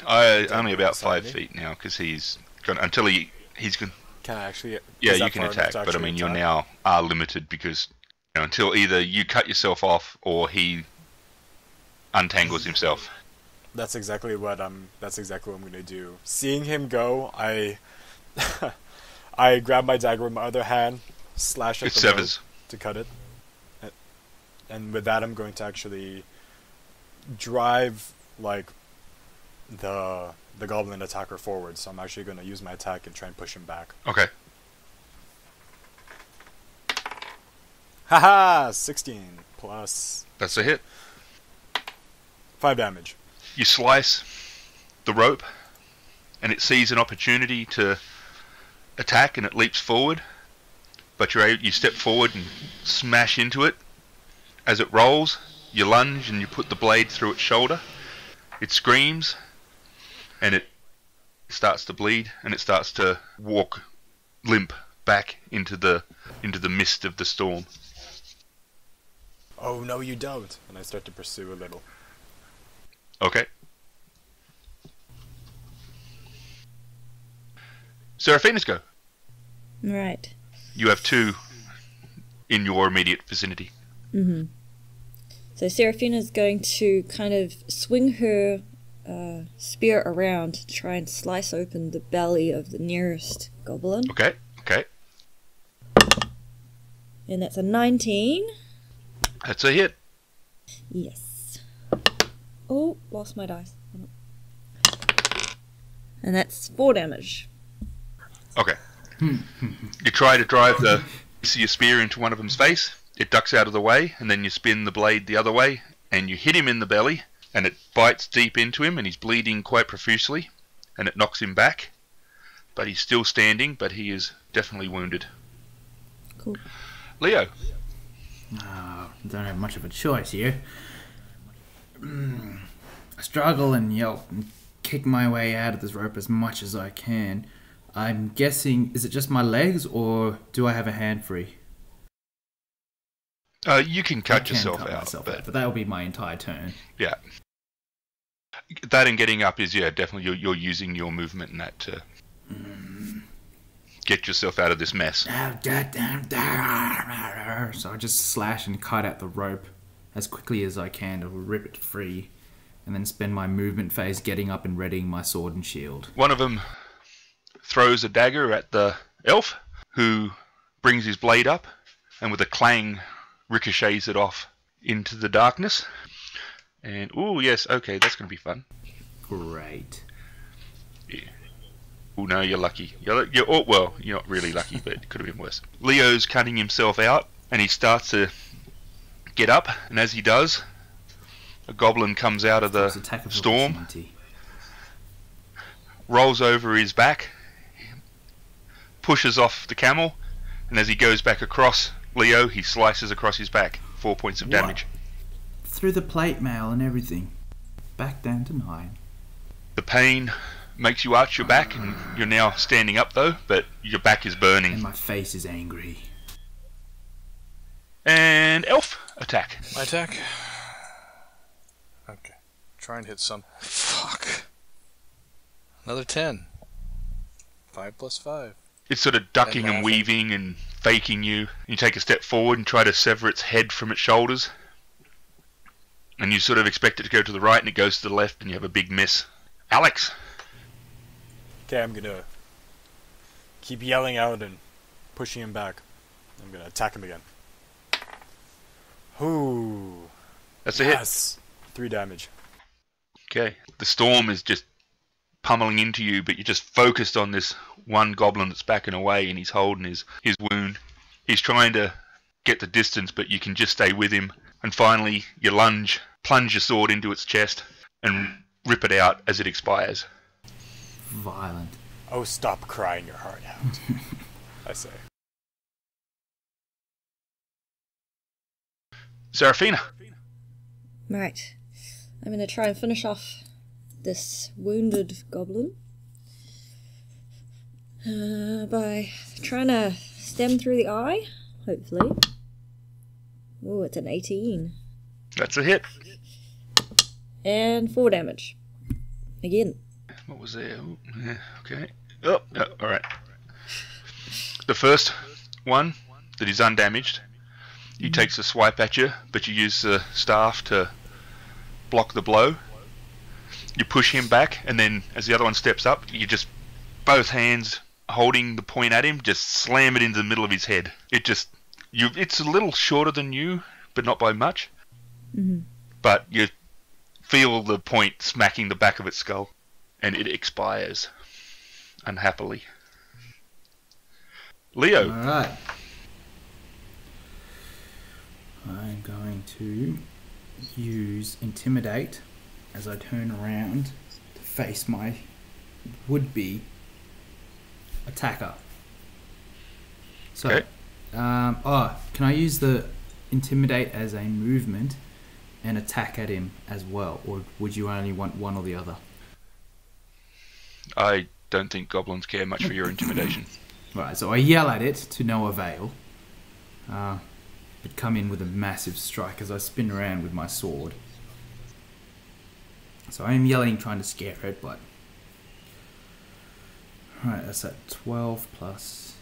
Only about 5 feet now, because he's gonna, until he's gonna... Can I actually... Yeah, is that you can far enough attack, to but I actually mean, you attack? now are limited because until either you cut yourself off or he untangles himself. That's exactly what I'm gonna do. Seeing him go, I I grab my dagger with my other hand, slash at It the severs. rope to cut it, and with that I'm going to actually drive like the goblin attacker forward. So I'm actually going to use my attack and try and push him back. Okay. Haha! 16 plus That's a hit. 5 damage. You slice the rope, and it sees an opportunity to attack, and it leaps forward. But you step forward and smash into it. As it rolls, you lunge and you put the blade through its shoulder. It screams, and it starts to bleed, and it starts to walk limp back into the mist of the storm. Oh no, you don't! And I start to pursue a little. Okay. Seraphina's go. Right. You have 2 in your immediate vicinity. Mm-hmm. So Seraphina's going to kind of swing her spear around to try and slice open the belly of the nearest goblin. Okay. And that's a 19. That's a hit. Yes. Oh, lost my dice. And that's 4 damage. Okay. You try to drive the piece of your spear into one of them's face. It ducks out of the way, and then you spin the blade the other way, and you hit him in the belly, and it bites deep into him, and he's bleeding quite profusely, and it knocks him back. But he's still standing, but he is definitely wounded. Cool. Leo. Oh, don't have much of a choice here. I struggle and yelp and kick my way out of this rope as much as I can. I'm guessing, is it just my legs, or do I have a hand free? You can cut yourself out, myself but that will be my entire turn. yeah. That and getting up is, definitely you're using your movement in that to get yourself out of this mess. So I just slash and cut at the rope as quickly as I can to rip it free, and then spend my movement phase getting up and readying my sword and shield. One of them throws a dagger at the elf, who brings his blade up, and with a clang ricochets it off into the darkness. And, ooh, yes, okay, that's going to be fun. Great. Yeah. Oh, no, you're lucky. Well, you're not really lucky, but it could have been worse. Leo's cutting himself out, and he starts to get up, and as he does, a goblin comes out of the storm, rolls over his back, pushes off the camel, and as he goes back across Leo, he slices across his back. 4 points of damage. Through the plate mail and everything. Back down to 9. The pain makes you arch your back, and you're now standing up though, but your back is burning. And my face is angry. And elf, attack. My attack. Okay. Try and hit some. Fuck. Another 10. 5 plus 5. It's sort of ducking and laughing. weaving and faking you. You take a step forward and try to sever its head from its shoulders. And you sort of expect it to go to the right, and it goes to the left, and you have a big miss. Alex. Okay, I'm gonna keep yelling out and pushing him back. I'm gonna attack him again. Ooh. That's a hit. Yes. 3 damage. Okay. The storm is just pummeling into you, but you're just focused on this one goblin that's backing away, and he's holding his wound. He's trying to get the distance, but you can just stay with him. And finally, you plunge your sword into its chest, and rip it out as it expires. Violent. Oh, stop crying your heart out. I say. Seraphina. Right. I'm going to try and finish off this wounded goblin by trying to stem through the eye, hopefully. Oh, it's an 18. That's a hit. And 4 damage. Again. What was there? Ooh, yeah, okay. Oh, alright. The first one that is undamaged, he takes a swipe at you, but you use the staff to block the blow. You push him back, and then as the other one steps up, you just, both hands holding the point at him, just slam it into the middle of his head. It's a little shorter than you, but not by much. Mm-hmm. But you feel the point smacking the back of its skull, and it expires unhappily. Leo. Alright. I'm going to use Intimidate as I turn around to face my would-be attacker. So, Okay. Can I use the Intimidate as a movement and attack at him as well, or would you only want one or the other? I don't think goblins care much for your intimidation. Right, so I yell at it to no avail, but come in with a massive strike as I spin around with my sword. So I am yelling, trying to scare it, but... Right, that's at 12 plus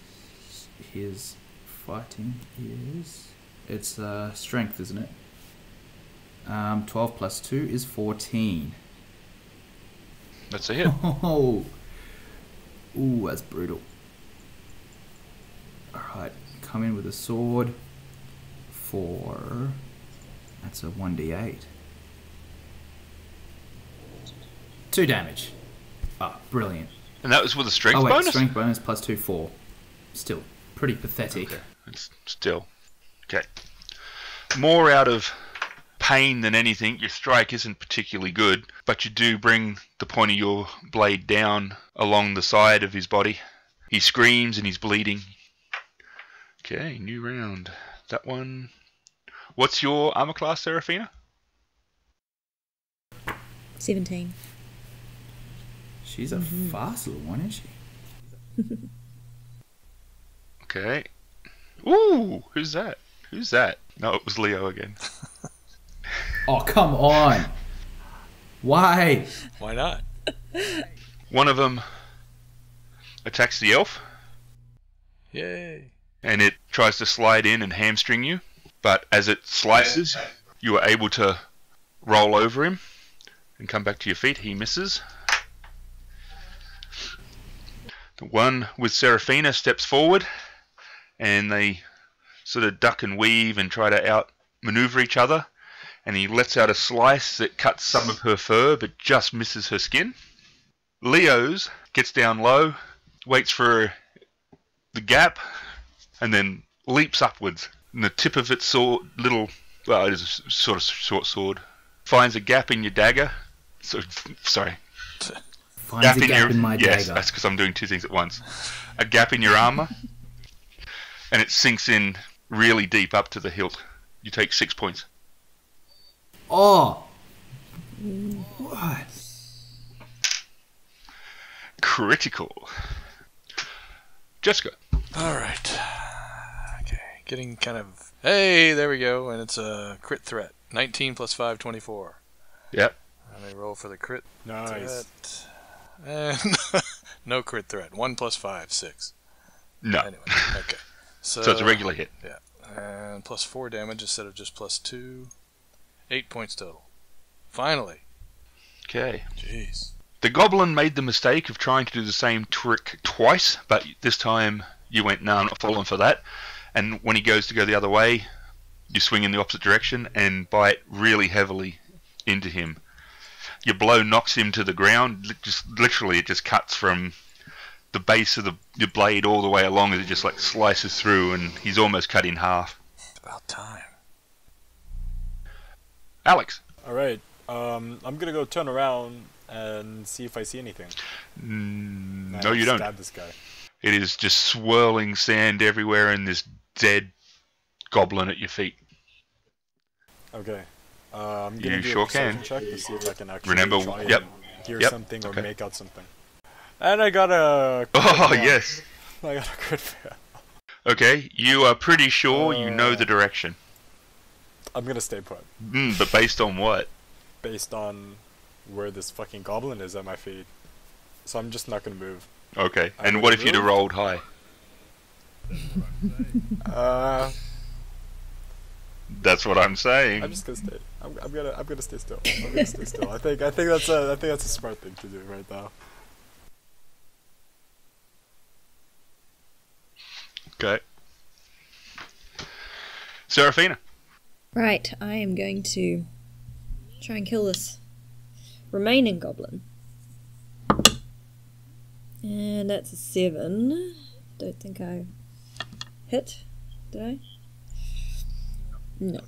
his fighting is... It's strength, isn't it? 12 plus 2 is 14. That's a hit. Oh, ooh, that's brutal. Alright, come in with a sword for... That's a 1d8. 2 damage. Oh, brilliant. And that was with a strength Oh wait, bonus? strength bonus plus 2, 4. Still, pretty pathetic. Okay. It's still. Okay. More out of pain than anything. Your strike isn't particularly good, but you do bring the point of your blade down along the side of his body. He screams and he's bleeding. Okay, new round. That one. What's your armor class, Seraphina? 17. She's a fast little one, isn't she? Okay. Ooh, who's that? Who's that? No, it was Leo again. Oh, come on! Why? Why not? One of them attacks the elf, Yay. and it tries to slide in and hamstring you, but as it slices, you are able to roll over him and come back to your feet. He misses. The one with Seraphina steps forward, and they sort of duck and weave and try to outmaneuver each other, and he lets out a slice that cuts some of her fur but just misses her skin. Leo's gets down low, waits for the gap, and then leaps upwards. And the tip of its sword, it is a sort of short sword, finds a gap in your dagger. Sorry. Finds a gap in my yes, dagger. that's because I'm doing two things at once. A gap in your armor, and it sinks in really deep up to the hilt. You take 6 points. Oh! What? Critical. Jessica. Alright. Okay. Getting kind of... Hey, there we go. And it's a crit threat. 19 plus 5, 24. Yep. And I roll for the crit Nice. threat. And no crit threat. 1 plus 5, 6. No. Anyway, okay. So it's a regular hit. Yeah. And plus 4 damage instead of just plus 2. 8 points total. Finally. Okay. Jeez. The goblin made the mistake of trying to do the same trick twice, but this time you went, no, I'm not falling for that. And when he goes to go the other way, you swing in the opposite direction and bite really heavily into him. Your blow knocks him to the ground. Literally, it just cuts from the base of your blade all the way along as it just like slices through, and he's almost cut in half. About time. Alex. Alright, I'm gonna go turn around and see if I see anything. No, you don't. Stab this guy. It is just swirling sand everywhere and this dead goblin at your feet. Okay. I'm gonna You do sure a perception can. check to see if I can actually Remember, try yep, and hear Yep, something or okay. make out something. And I got a... Oh, yes. I got a Kritfayle. Okay, you are pretty sure you know the direction. I'm gonna stay put. But based on what? Based on where this fucking goblin is at my feet. So I'm just not gonna move. Okay, I'm and gonna what if you'd have move. rolled high? That's what I'm saying. I'm just gonna stay. I'm gonna stay still. I'm gonna stay still. I think that's a smart thing to do right now. Okay. Seraphina. Right, I am going to try and kill this remaining goblin. And that's a 7. Don't think I hit. Did I? No.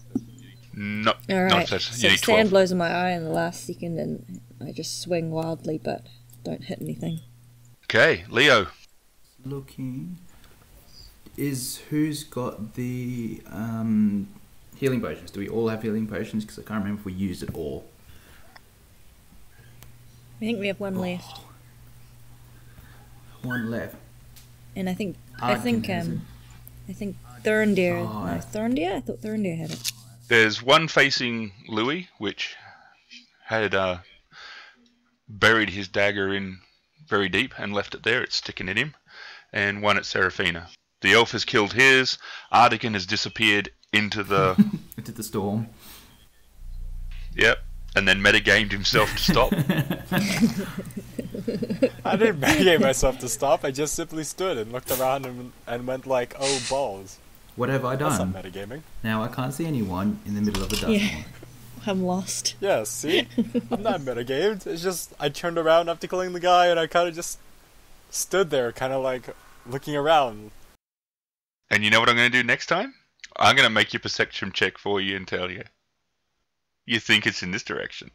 No. Alright, No, so you need sand 12. blows in my eye in the last second and I just swing wildly but don't hit anything. Okay, Leo. Looking. Is who's got the healing potions? Do we all have healing potions? Because I can't remember if we used it all. I think we have one left. One left. And I think Ardkin has it. Thorndeer. Oh, No, Thorndeer? I thought Thorndeer had it. There's one facing Louis, which had buried his dagger in very deep and left it there. It's sticking in him. And one at Seraphina. The elf has killed his. Ardigan has disappeared into the... Into the storm. Yep. And then metagamed himself to stop. I didn't metagame myself to stop. I just simply stood and looked around and went like, oh balls. What have I That's done? not metagaming. Now I can't see anyone in the middle of the dust Yeah. storm. I'm lost. Yeah, see? I'm not metagamed. It's just I turned around after killing the guy and I kind of just stood there, kind of like looking around. And you know what I'm going to do next time? I'm going to make your perception check for you and tell you. You think it's in this direction.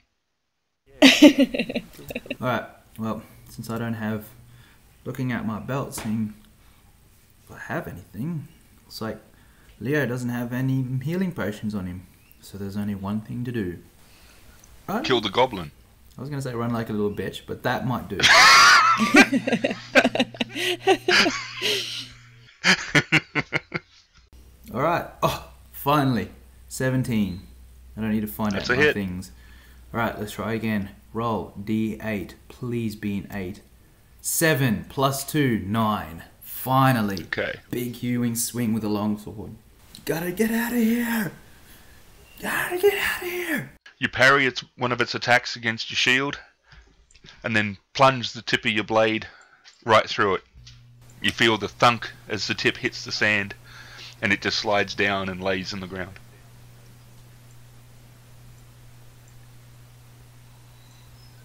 Alright, well, since I don't have... Looking at my belt, seeing if I have anything, looks like Leo doesn't have any healing potions on him. So there's only one thing to do. Run. Kill the goblin. I was going to say run like a little bitch, but that might do. Alright. Oh, finally. 17. I don't need to find That's out a my hit. things. Alright, let's try again. Roll D8. Please be an 8. 7 plus 2, 9. Finally. Okay. Big hewing swing with a longsword. Gotta get out of here. Gotta get out of here. You parry one of its attacks against your shield, and then plunge the tip of your blade right through it. You feel the thunk as the tip hits the sand, and it just slides down and lays in the ground.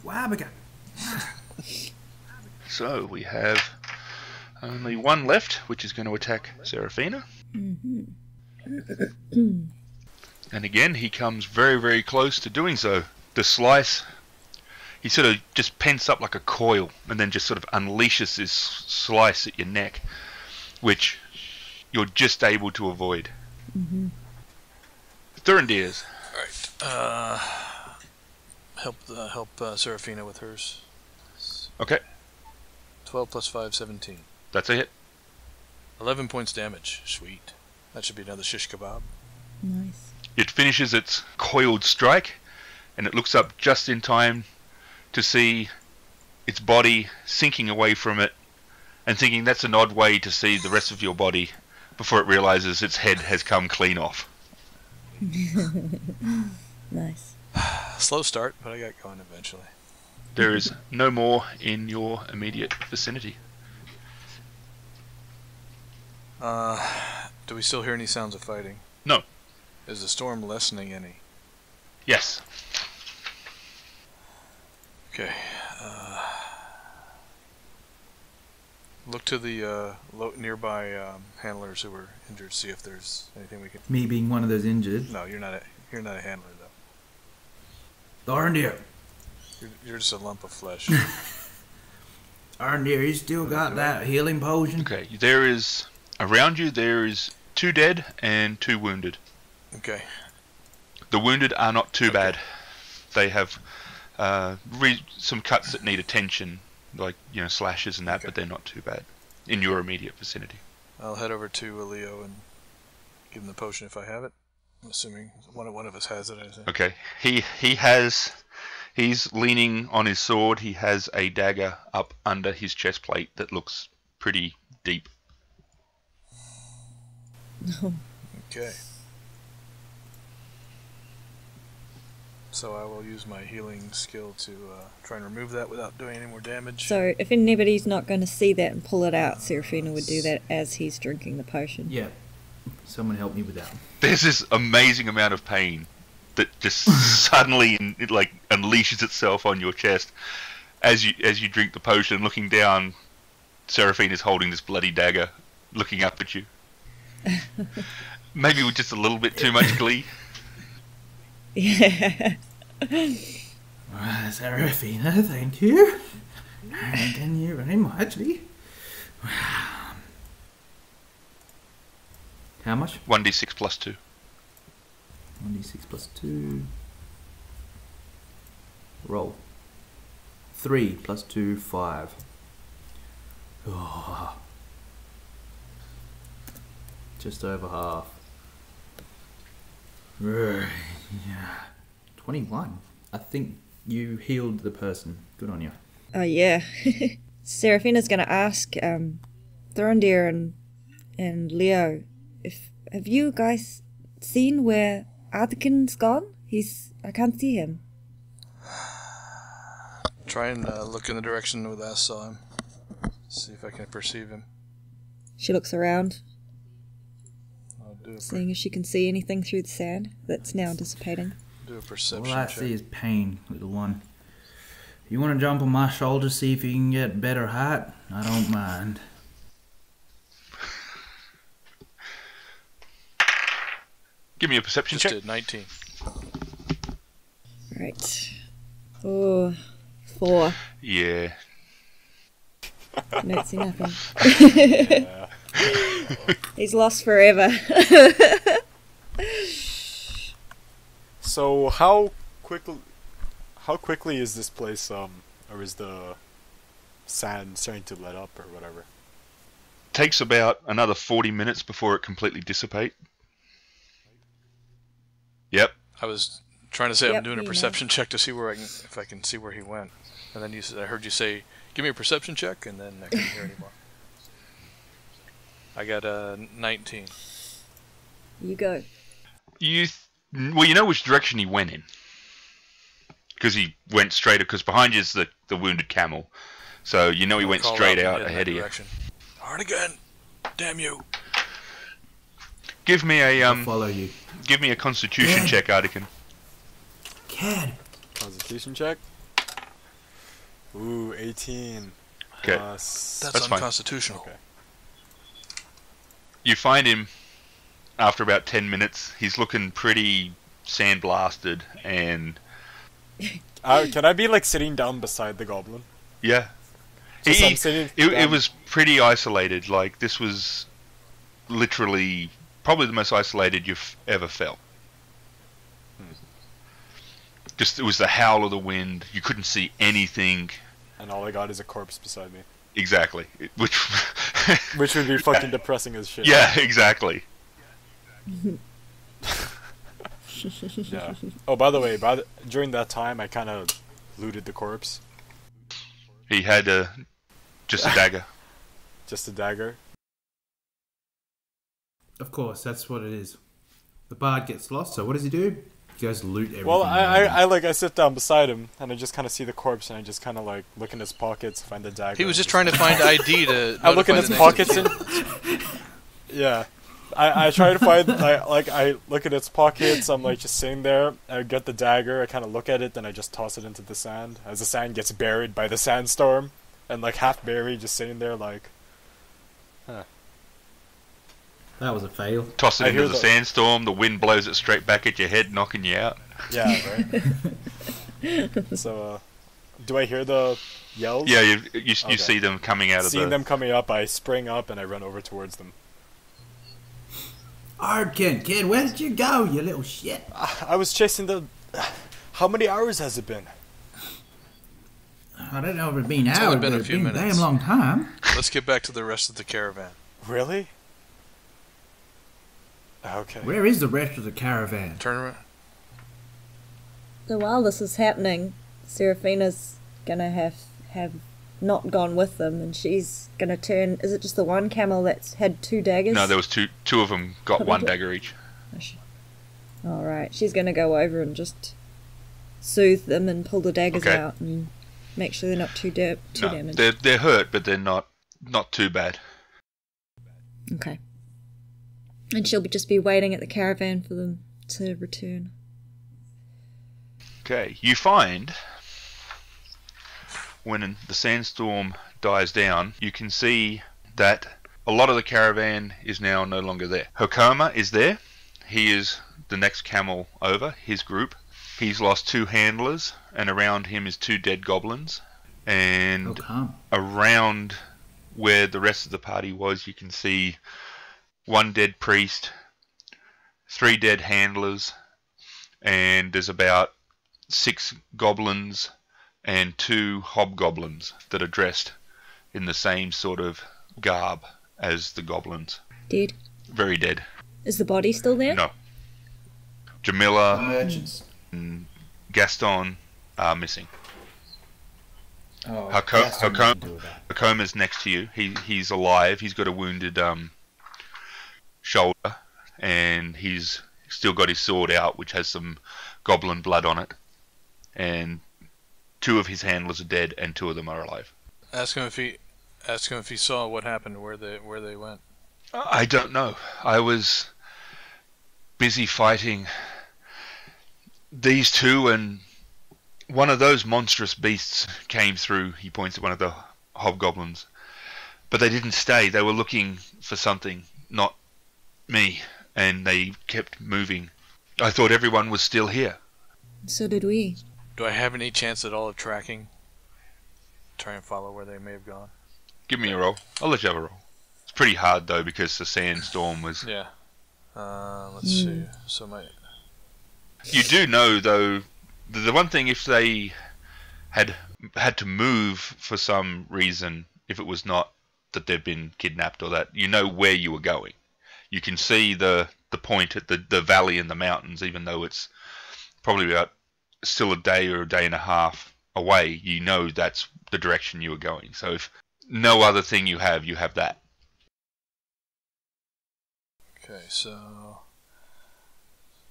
Wow, we got... So we have only one left, which is going to attack Seraphina. And again, he comes very, very close to doing so. The slice, he sort of just pents up like a coil, and then just sort of unleashes this slice at your neck, which you're just able to avoid. Thurindeers. Alright. Help Seraphina with hers. Okay, 12 plus 5, 17. that's a hit. 11 points damage. Sweet. That should be another shish kebab. Nice. It finishes its coiled strike, and it looks up just in time to see its body sinking away from it, and thinking that's an odd way to see the rest of your body before it realizes its head has come clean off. Nice. Slow start, but I got going eventually. There is no more in your immediate vicinity. Do we still hear any sounds of fighting? No. Is the storm lessening any? Yes. Okay. Look to the nearby handlers who were injured. See if there's anything we can. Me being one of those injured. No, you're not a handler though. Arndir. You're just a lump of flesh. Arndir, you still got that healing potion? Okay, there is... Around you, there is 2 dead and 2 wounded. Okay. The wounded are not too bad. They have Some cuts that need attention, like slashes and that, Okay. but they're not too bad in your immediate vicinity. I'll head over to Leo and give him the potion if I have it. I'm assuming one of us has it. I think. Okay, he's leaning on his sword. He has a dagger up under his chest plate that looks pretty deep. Okay. So I will use my healing skill to try and remove that without doing any more damage. So if anybody's not going to see that and pull it out, Serafina would do that as he's drinking the potion. Yeah. Someone help me with that. There's this amazing amount of pain that just suddenly unleashes itself on your chest as you drink the potion. Looking down, Seraphine is holding this bloody dagger, looking up at you. Maybe with just a little bit too much glee. Yeah. Serafina, thank you. Thank you very much. How much? 1d6 plus 2. 1d6 plus 2. Roll. 3 plus 2, 5. Oh. Just over half. Yeah. 21. I think you healed the person. Good on you. Oh, yeah. Serafina's going to ask Throndir and Leo, have you guys seen where Artikin's gone? I can't see him. Try and look in the direction where I saw him. See if I can perceive him. She looks around, I'll do seeing if she can see anything through the sand that's now dissipating. a perception All I check. see is pain, little one. You want to jump on my shoulder, see if you can get better height? I don't mind. Give me a perception Just check. did 19. Right. Oh, 4. Yeah. Don't see nothing. Yeah. He's lost forever. So how quickly is this place or is the sand starting to let up or whatever? Takes about another 40 minutes before it completely dissipates. Yep. I was trying to say I'm Yep, doing a you know. perception check to see if I can see where he went. And then I heard you say, "Give me a perception check," and then I couldn't hear anymore. I got a 19. You go. Well, you know which direction he went in. Because he went straight, because behind you is the wounded camel. So you know he went Call straight and out head in ahead that of you. direction. Hard again! Damn you! Give me a I'll follow you. give me a constitution check, Artican. Cad. Constitution check. Ooh, 18. Okay. Plus... That's fine. unconstitutional. Okay. You find him after about 10 minutes. He's looking pretty sandblasted, and Can I be like sitting down beside the goblin? yeah. Just I'm sitting It down. was pretty isolated. Like, this was literally probably the most isolated you've ever felt. Just, it was the howl of the wind. You couldn't see anything. And all I got is a corpse beside me. Exactly. Which... Which would be fucking depressing as shit. yeah, exactly. Yeah. Oh, by the way, during that time, I kind of looted the corpse. He had just a dagger. Just a dagger. Of course, that's what it is. The bard gets lost, so what does he do? He goes loot everything. Well, I sit down beside him, and I just kind of see the corpse, and I just kind of like look in his pockets, find the dagger. He was and just trying to find ID to. I look in notify his the next- pockets and yeah, I try to find I look at its pockets. I'm like just sitting there. I get the dagger. I kind of look at it, then I just toss it into the sand as the sand gets buried by the sandstorm, and like half buried, just sitting there like. That was a fail. Toss it I into hear the the- sandstorm. The wind blows it straight back at your head, knocking you out. Yeah, right. So, do I hear the yells? Yeah, you Okay. see them coming out of Seeing the... them coming up, I spring up and I run over towards them. Ardkin, kid, where did you go, you little shit? I was chasing the. How many hours has it been? I don't know if it's been It's only hours, been but a it's few been a minutes. damn long time. Let's get back to the rest of the caravan. Really? Okay. Where is the rest of the caravan? Turn around. So while this is happening, Seraphina's gonna have not gone with them, and she's gonna turn. Is it just the one camel that's had 2 daggers? No, there was two of them got 1 dagger each. All right, she's gonna go over and just soothe them and pull the daggers Okay. out and make sure they're not too damaged. They're hurt, but they're not too bad. Okay. And she'll just be waiting at the caravan for them to return. Okay, you find when the sandstorm dies down, you can see that a lot of the caravan is now no longer there. Hokoma is there. He is the next camel over, his group. He's lost 2 handlers, and around him is 2 dead goblins. And around where the rest of the party was, you can see 1 dead priest, 3 dead handlers, and there's about 6 goblins and 2 hobgoblins that are dressed in the same sort of garb as the goblins. Dead? Very dead. Is the body still there? No. Jamila Merchants. and Gaston are missing. Oh, Hakoma's next to you. He's alive. He's got a wounded shoulder, and he's still got his sword out, which has some goblin blood on it. And 2 of his handlers are dead, and 2 of them are alive. Ask him if he saw what happened, where they went. I don't know. I was busy fighting these 2, and one of those monstrous beasts came through. He points at one of the hobgoblins. But they didn't stay. They were looking for something, not me. And they kept moving. I thought everyone was still here. So did we. Do I have any chance at all of tracking? Try and follow where they may have gone. Give me a roll. I'll let you have a roll. It's pretty hard, though, because the sandstorm was... Yeah. Let's see. So You do know, though, the one thing, if they had to move for some reason, if it was not that they've been kidnapped or that, you know where you were going. You can see the point at the valley in the mountains, even though it's probably about still a day or a day and a half away. You know that's the direction you were going. So if no other thing you have that. Okay, so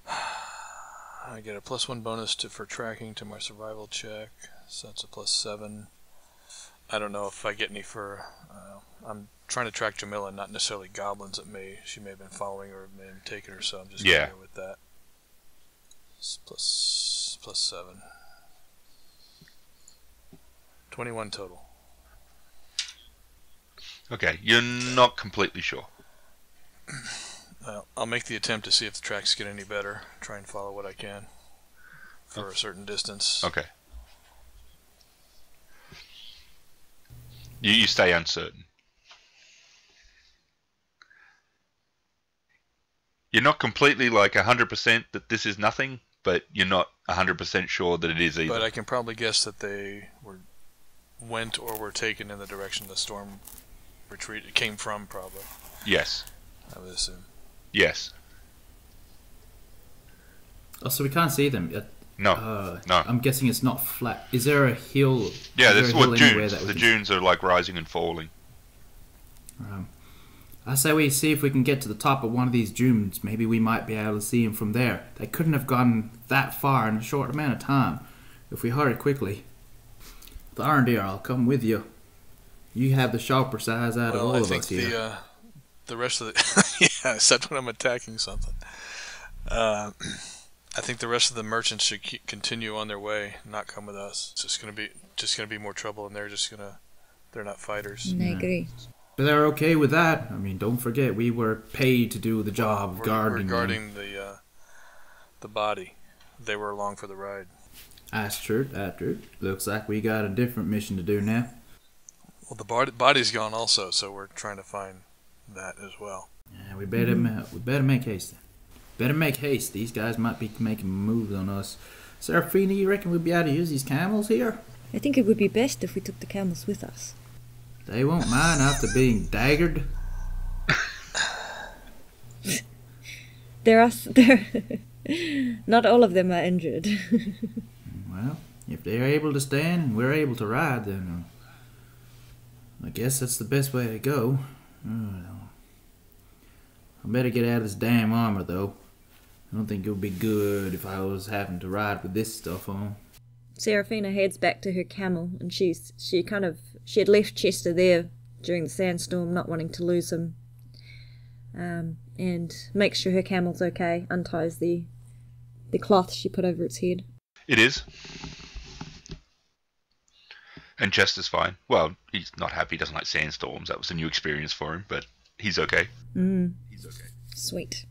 I get a +1 bonus for tracking to my survival check, so that's a +7. I don't know if I get any for. I'm trying to track Jamila, not necessarily goblins that she may have been following or may have taken her, so I'm just going to go with that. It's +7. 21 total. Okay, you're not completely sure. I'll make the attempt to see if the tracks get any better. Try and follow what I can for a certain distance. Okay. You stay uncertain. You're not completely like 100% that this is nothing, but you're not 100% sure that it is either. But I can probably guess that they went or were taken in the direction the storm came from, probably. Yes. I would assume. Yes. Oh, so we can't see them. No. No. I'm guessing it's not flat. Is there a hill? Yeah, there's that's what dunes. The dunes are like rising and falling. I say we see if we can get to the top of one of these dunes. Maybe we might be able to see them from there. They couldn't have gone that far in a short amount of time if we hurry quickly. Darn dear, I'll come with you. You have the sharper size out of all of us here. I think the rest of the yeah, except when I'm attacking something. I think the rest of the merchants should continue on their way, not come with us. It's just gonna be more trouble, and they're not fighters. I agree. But they're okay with that. I mean, don't forget, we were paid to do the job of guarding the body. They were along for the ride. That's true. Looks like we got a different mission to do now. Well, the body's gone also, so we're trying to find that as well. Yeah, we better make haste then. Better make haste. These guys might be making moves on us. Seraphina, you reckon we'd be able to use these camels here? I think it would be best if we took the camels with us. They won't mind after being daggered. There, not all of them are injured. Well, if they're able to stand and we're able to ride, then I guess that's the best way to go. I better get out of this damn armor, though. I don't think it would be good if I was having to ride with this stuff on. Seraphina heads back to her camel, and she had left Chester there during the sandstorm, not wanting to lose him, and makes sure her camel's okay. Unties the cloth she put over its head. It is. And Chester's fine. Well, he's not happy. He doesn't like sandstorms. That was a new experience for him, but he's okay. He's okay. Sweet.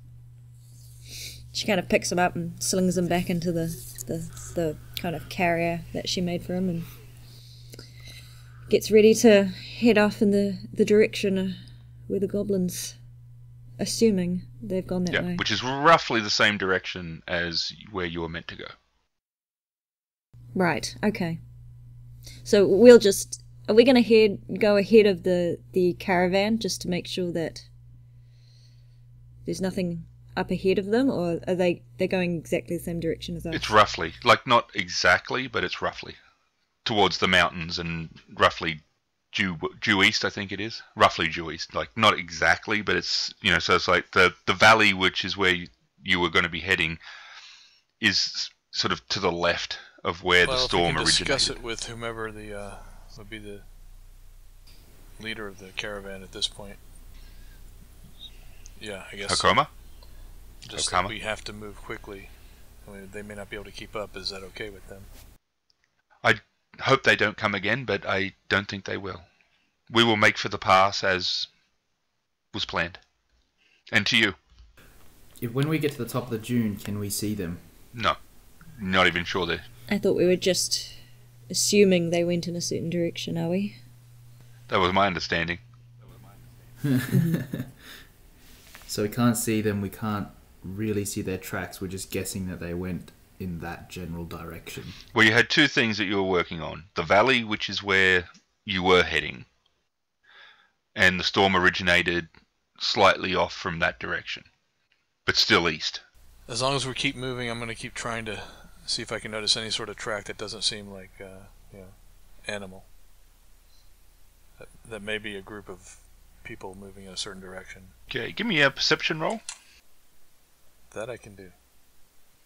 She kind of picks him up and slings him back into the kind of carrier that she made for him, and gets ready to head off in the direction where the goblins, assuming they've gone that way. Which is roughly the same direction as where you were meant to go. Right, okay. So we'll just... Are we going to go ahead of the caravan just to make sure that there's nothing up ahead of them, or are they're going exactly the same direction as us? It's roughly. Like, not exactly, but it's roughly. Towards the mountains and roughly due east, I think it is. Roughly due east. Like, not exactly, but it's, so it's like the valley, which is where you were going to be heading, is sort of to the left of where the storm originated. Discuss it with whomever would be the leader of the caravan at this point. Yeah, I guess. Hakoma? Just that we have to move quickly. I mean, they may not be able to keep up. Is that okay with them? I hope they don't come again, but I don't think they will. We will make for the pass as was planned. And to you. When we get to the top of the dune, can we see them? No. Not even sure they... I thought we were just assuming they went in a certain direction, are we? That was my understanding. So we can't see them, we can't really see their tracks, we're just guessing that they went in that general direction. Well, you had two things that you were working on. The valley, which is where you were heading, and the storm originated slightly off from that direction, but still east. As long as we keep moving, I'm going to keep trying to see if I can notice any sort of track that doesn't seem like animal. That may be a group of people moving in a certain direction. Okay, give me a perception roll. That I can do.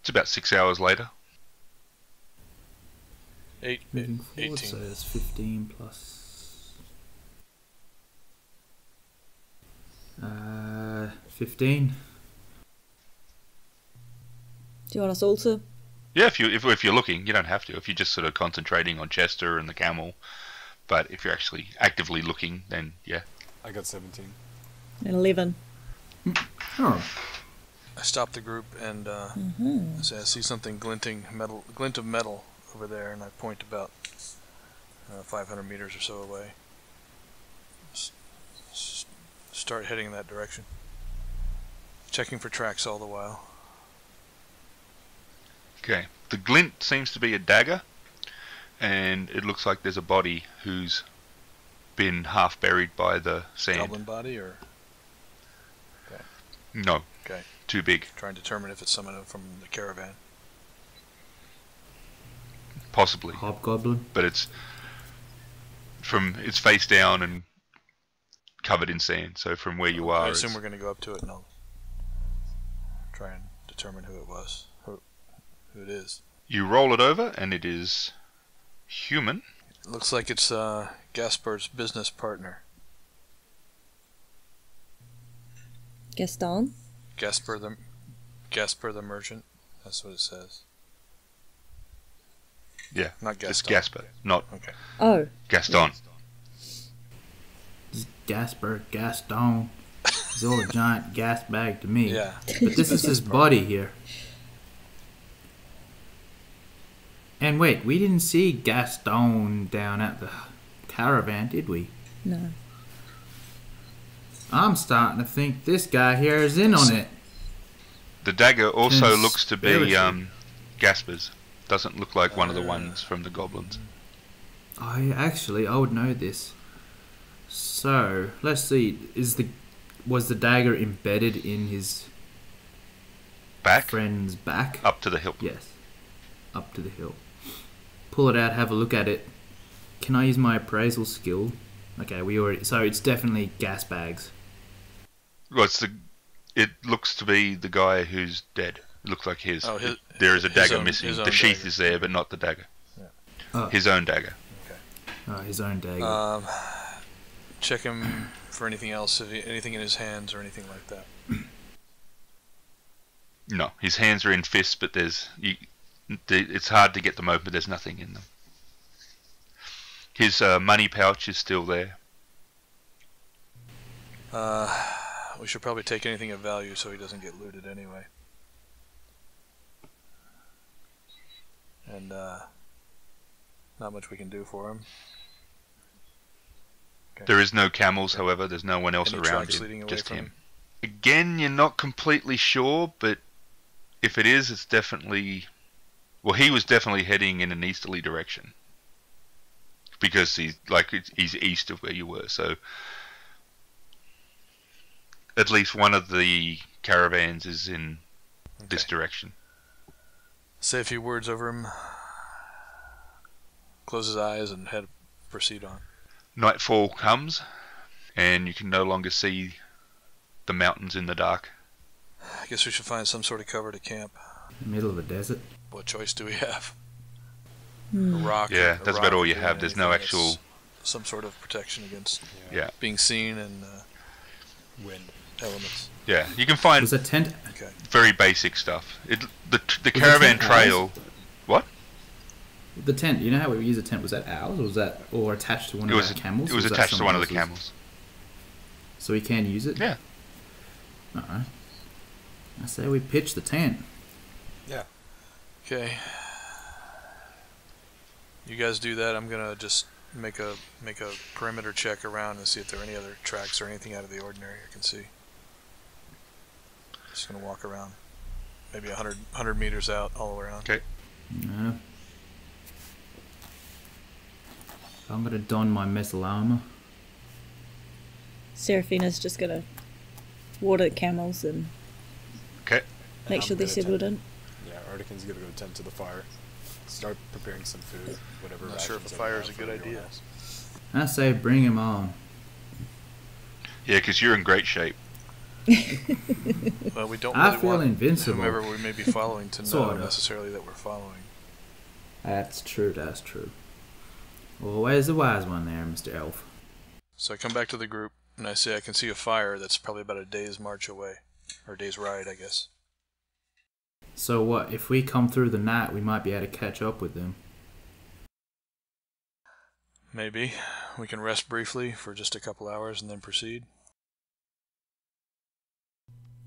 It's about 6 hours later. 18. So it's 15 plus... 15. Do you want us all to? Yeah, if you're looking, you don't have to. If you're just sort of concentrating on Chester and the camel, but if you're actually actively looking, then yeah. I got 17. 11. Oh. I stop the group and say I see something glint of metal over there, and I point about 500 meters or so away. Start heading in that direction. Checking for tracks all the while. Okay, the glint seems to be a dagger, and it looks like there's a body who's been half buried by the sand. Goblin body, or? Okay. No. Okay. Too big. Trying to determine if it's someone from the caravan. Possibly. Hobgoblin. But it's face down and covered in sand. So from where you are, I assume we're going to go up to it and I'll try and determine who it was, who it is. You roll it over, and it is human. It looks like it's Gasper's business partner. Gaston? Gasper the merchant. That's what it says. Yeah, not Gaston. It's Gasper, not Gaston. Gasper, Gaston. He's all a giant gas bag to me. Yeah. But this is his body here. And wait, we didn't see Gaston down at the caravan, did we? No. I'm starting to think this guy here is in on it. The dagger also looks to be Gasper's. Doesn't look like one of the ones from the Goblins. I would know this. So let's see. Was the dagger embedded in his Back? friend's back? Up to the hilt. Yes. Up to the hilt. Pull it out. Have a look at it. Can I use my appraisal skill? Okay, so it's definitely gas bags. Well, it looks to be the guy who's dead. It looks like his. Oh, there is a dagger own- missing. his own The sheath dagger. is there, but not the dagger. Oh, His own dagger. his own dagger. Check him for anything else, anything in his hands or anything like that. No, his hands are in fists, but it's hard to get them open. But there's nothing in them. His money pouch is still there. We should probably take anything of value so he doesn't get looted anyway. And not much we can do for him. Okay. There is no camels, however. There's no one else Any around tracks leading him. away Just from him. him? Again, you're not completely sure, but if it is, it's definitely. Well, he was definitely heading in an easterly direction because he's east of where you were. So at least one of the caravans is in this direction. Say a few words over him. Close his eyes and proceed on. Nightfall comes, and you can no longer see the mountains in the dark. I guess we should find some sort of cover to camp. Middle of the desert. What choice do we have? Hmm. A rock. Yeah, a that's rock about all you or have. There's no anything actual. that's some sort of protection against Yeah, being seen and Wind. elements. yeah. You can find Was a tent? Okay. very basic stuff. The the caravan tent trail. What? The tent. You know how we use a tent? Was that ours, or was that attached to one of our camels? It was or that attached to one someone of the else's? camels. So we can use it. Yeah. Alright. I say we pitch the tent. Yeah. Okay. You guys do that. I'm gonna just make a perimeter check around and see if there are any other tracks or anything out of the ordinary I can see. Just gonna walk around, maybe 100 meters out, all around. Okay. No. I'm gonna don my metal armor. Seraphina's just gonna water the camels and Okay. make I'm sure they're gonna settled in. Yeah, Artican's gonna go tend to the fire. Start preparing some food, whatever. I'm not sure if a rations fire I is a have good for everyone idea. else. I say bring him on. Yeah, because you're in great shape. Well, we don't I really feel want invincible. whomever we may be following to know Sorta. necessarily that we're following. That's true, that's true. Always the wise one there, Mr. Elf. So I come back to the group and I say I can see a fire that's probably about a day's march away, or a day's ride, I guess. So what, if we come through the night, we might be able to catch up with them. Maybe we can rest briefly for just a couple hours and then proceed.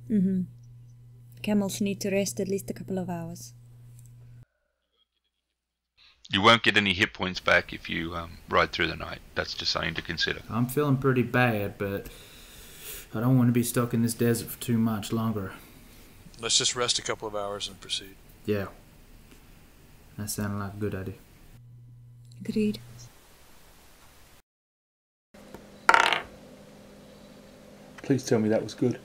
Mm-hmm. Camels need to rest at least a couple of hours. You won't get any hit points back if you ride through the night. That's just something to consider. I'm feeling pretty bad, but I don't want to be stuck in this desert for too much longer. Let's just rest a couple of hours and proceed. Yeah. That sounded like a good idea. Agreed. Please tell me that was good.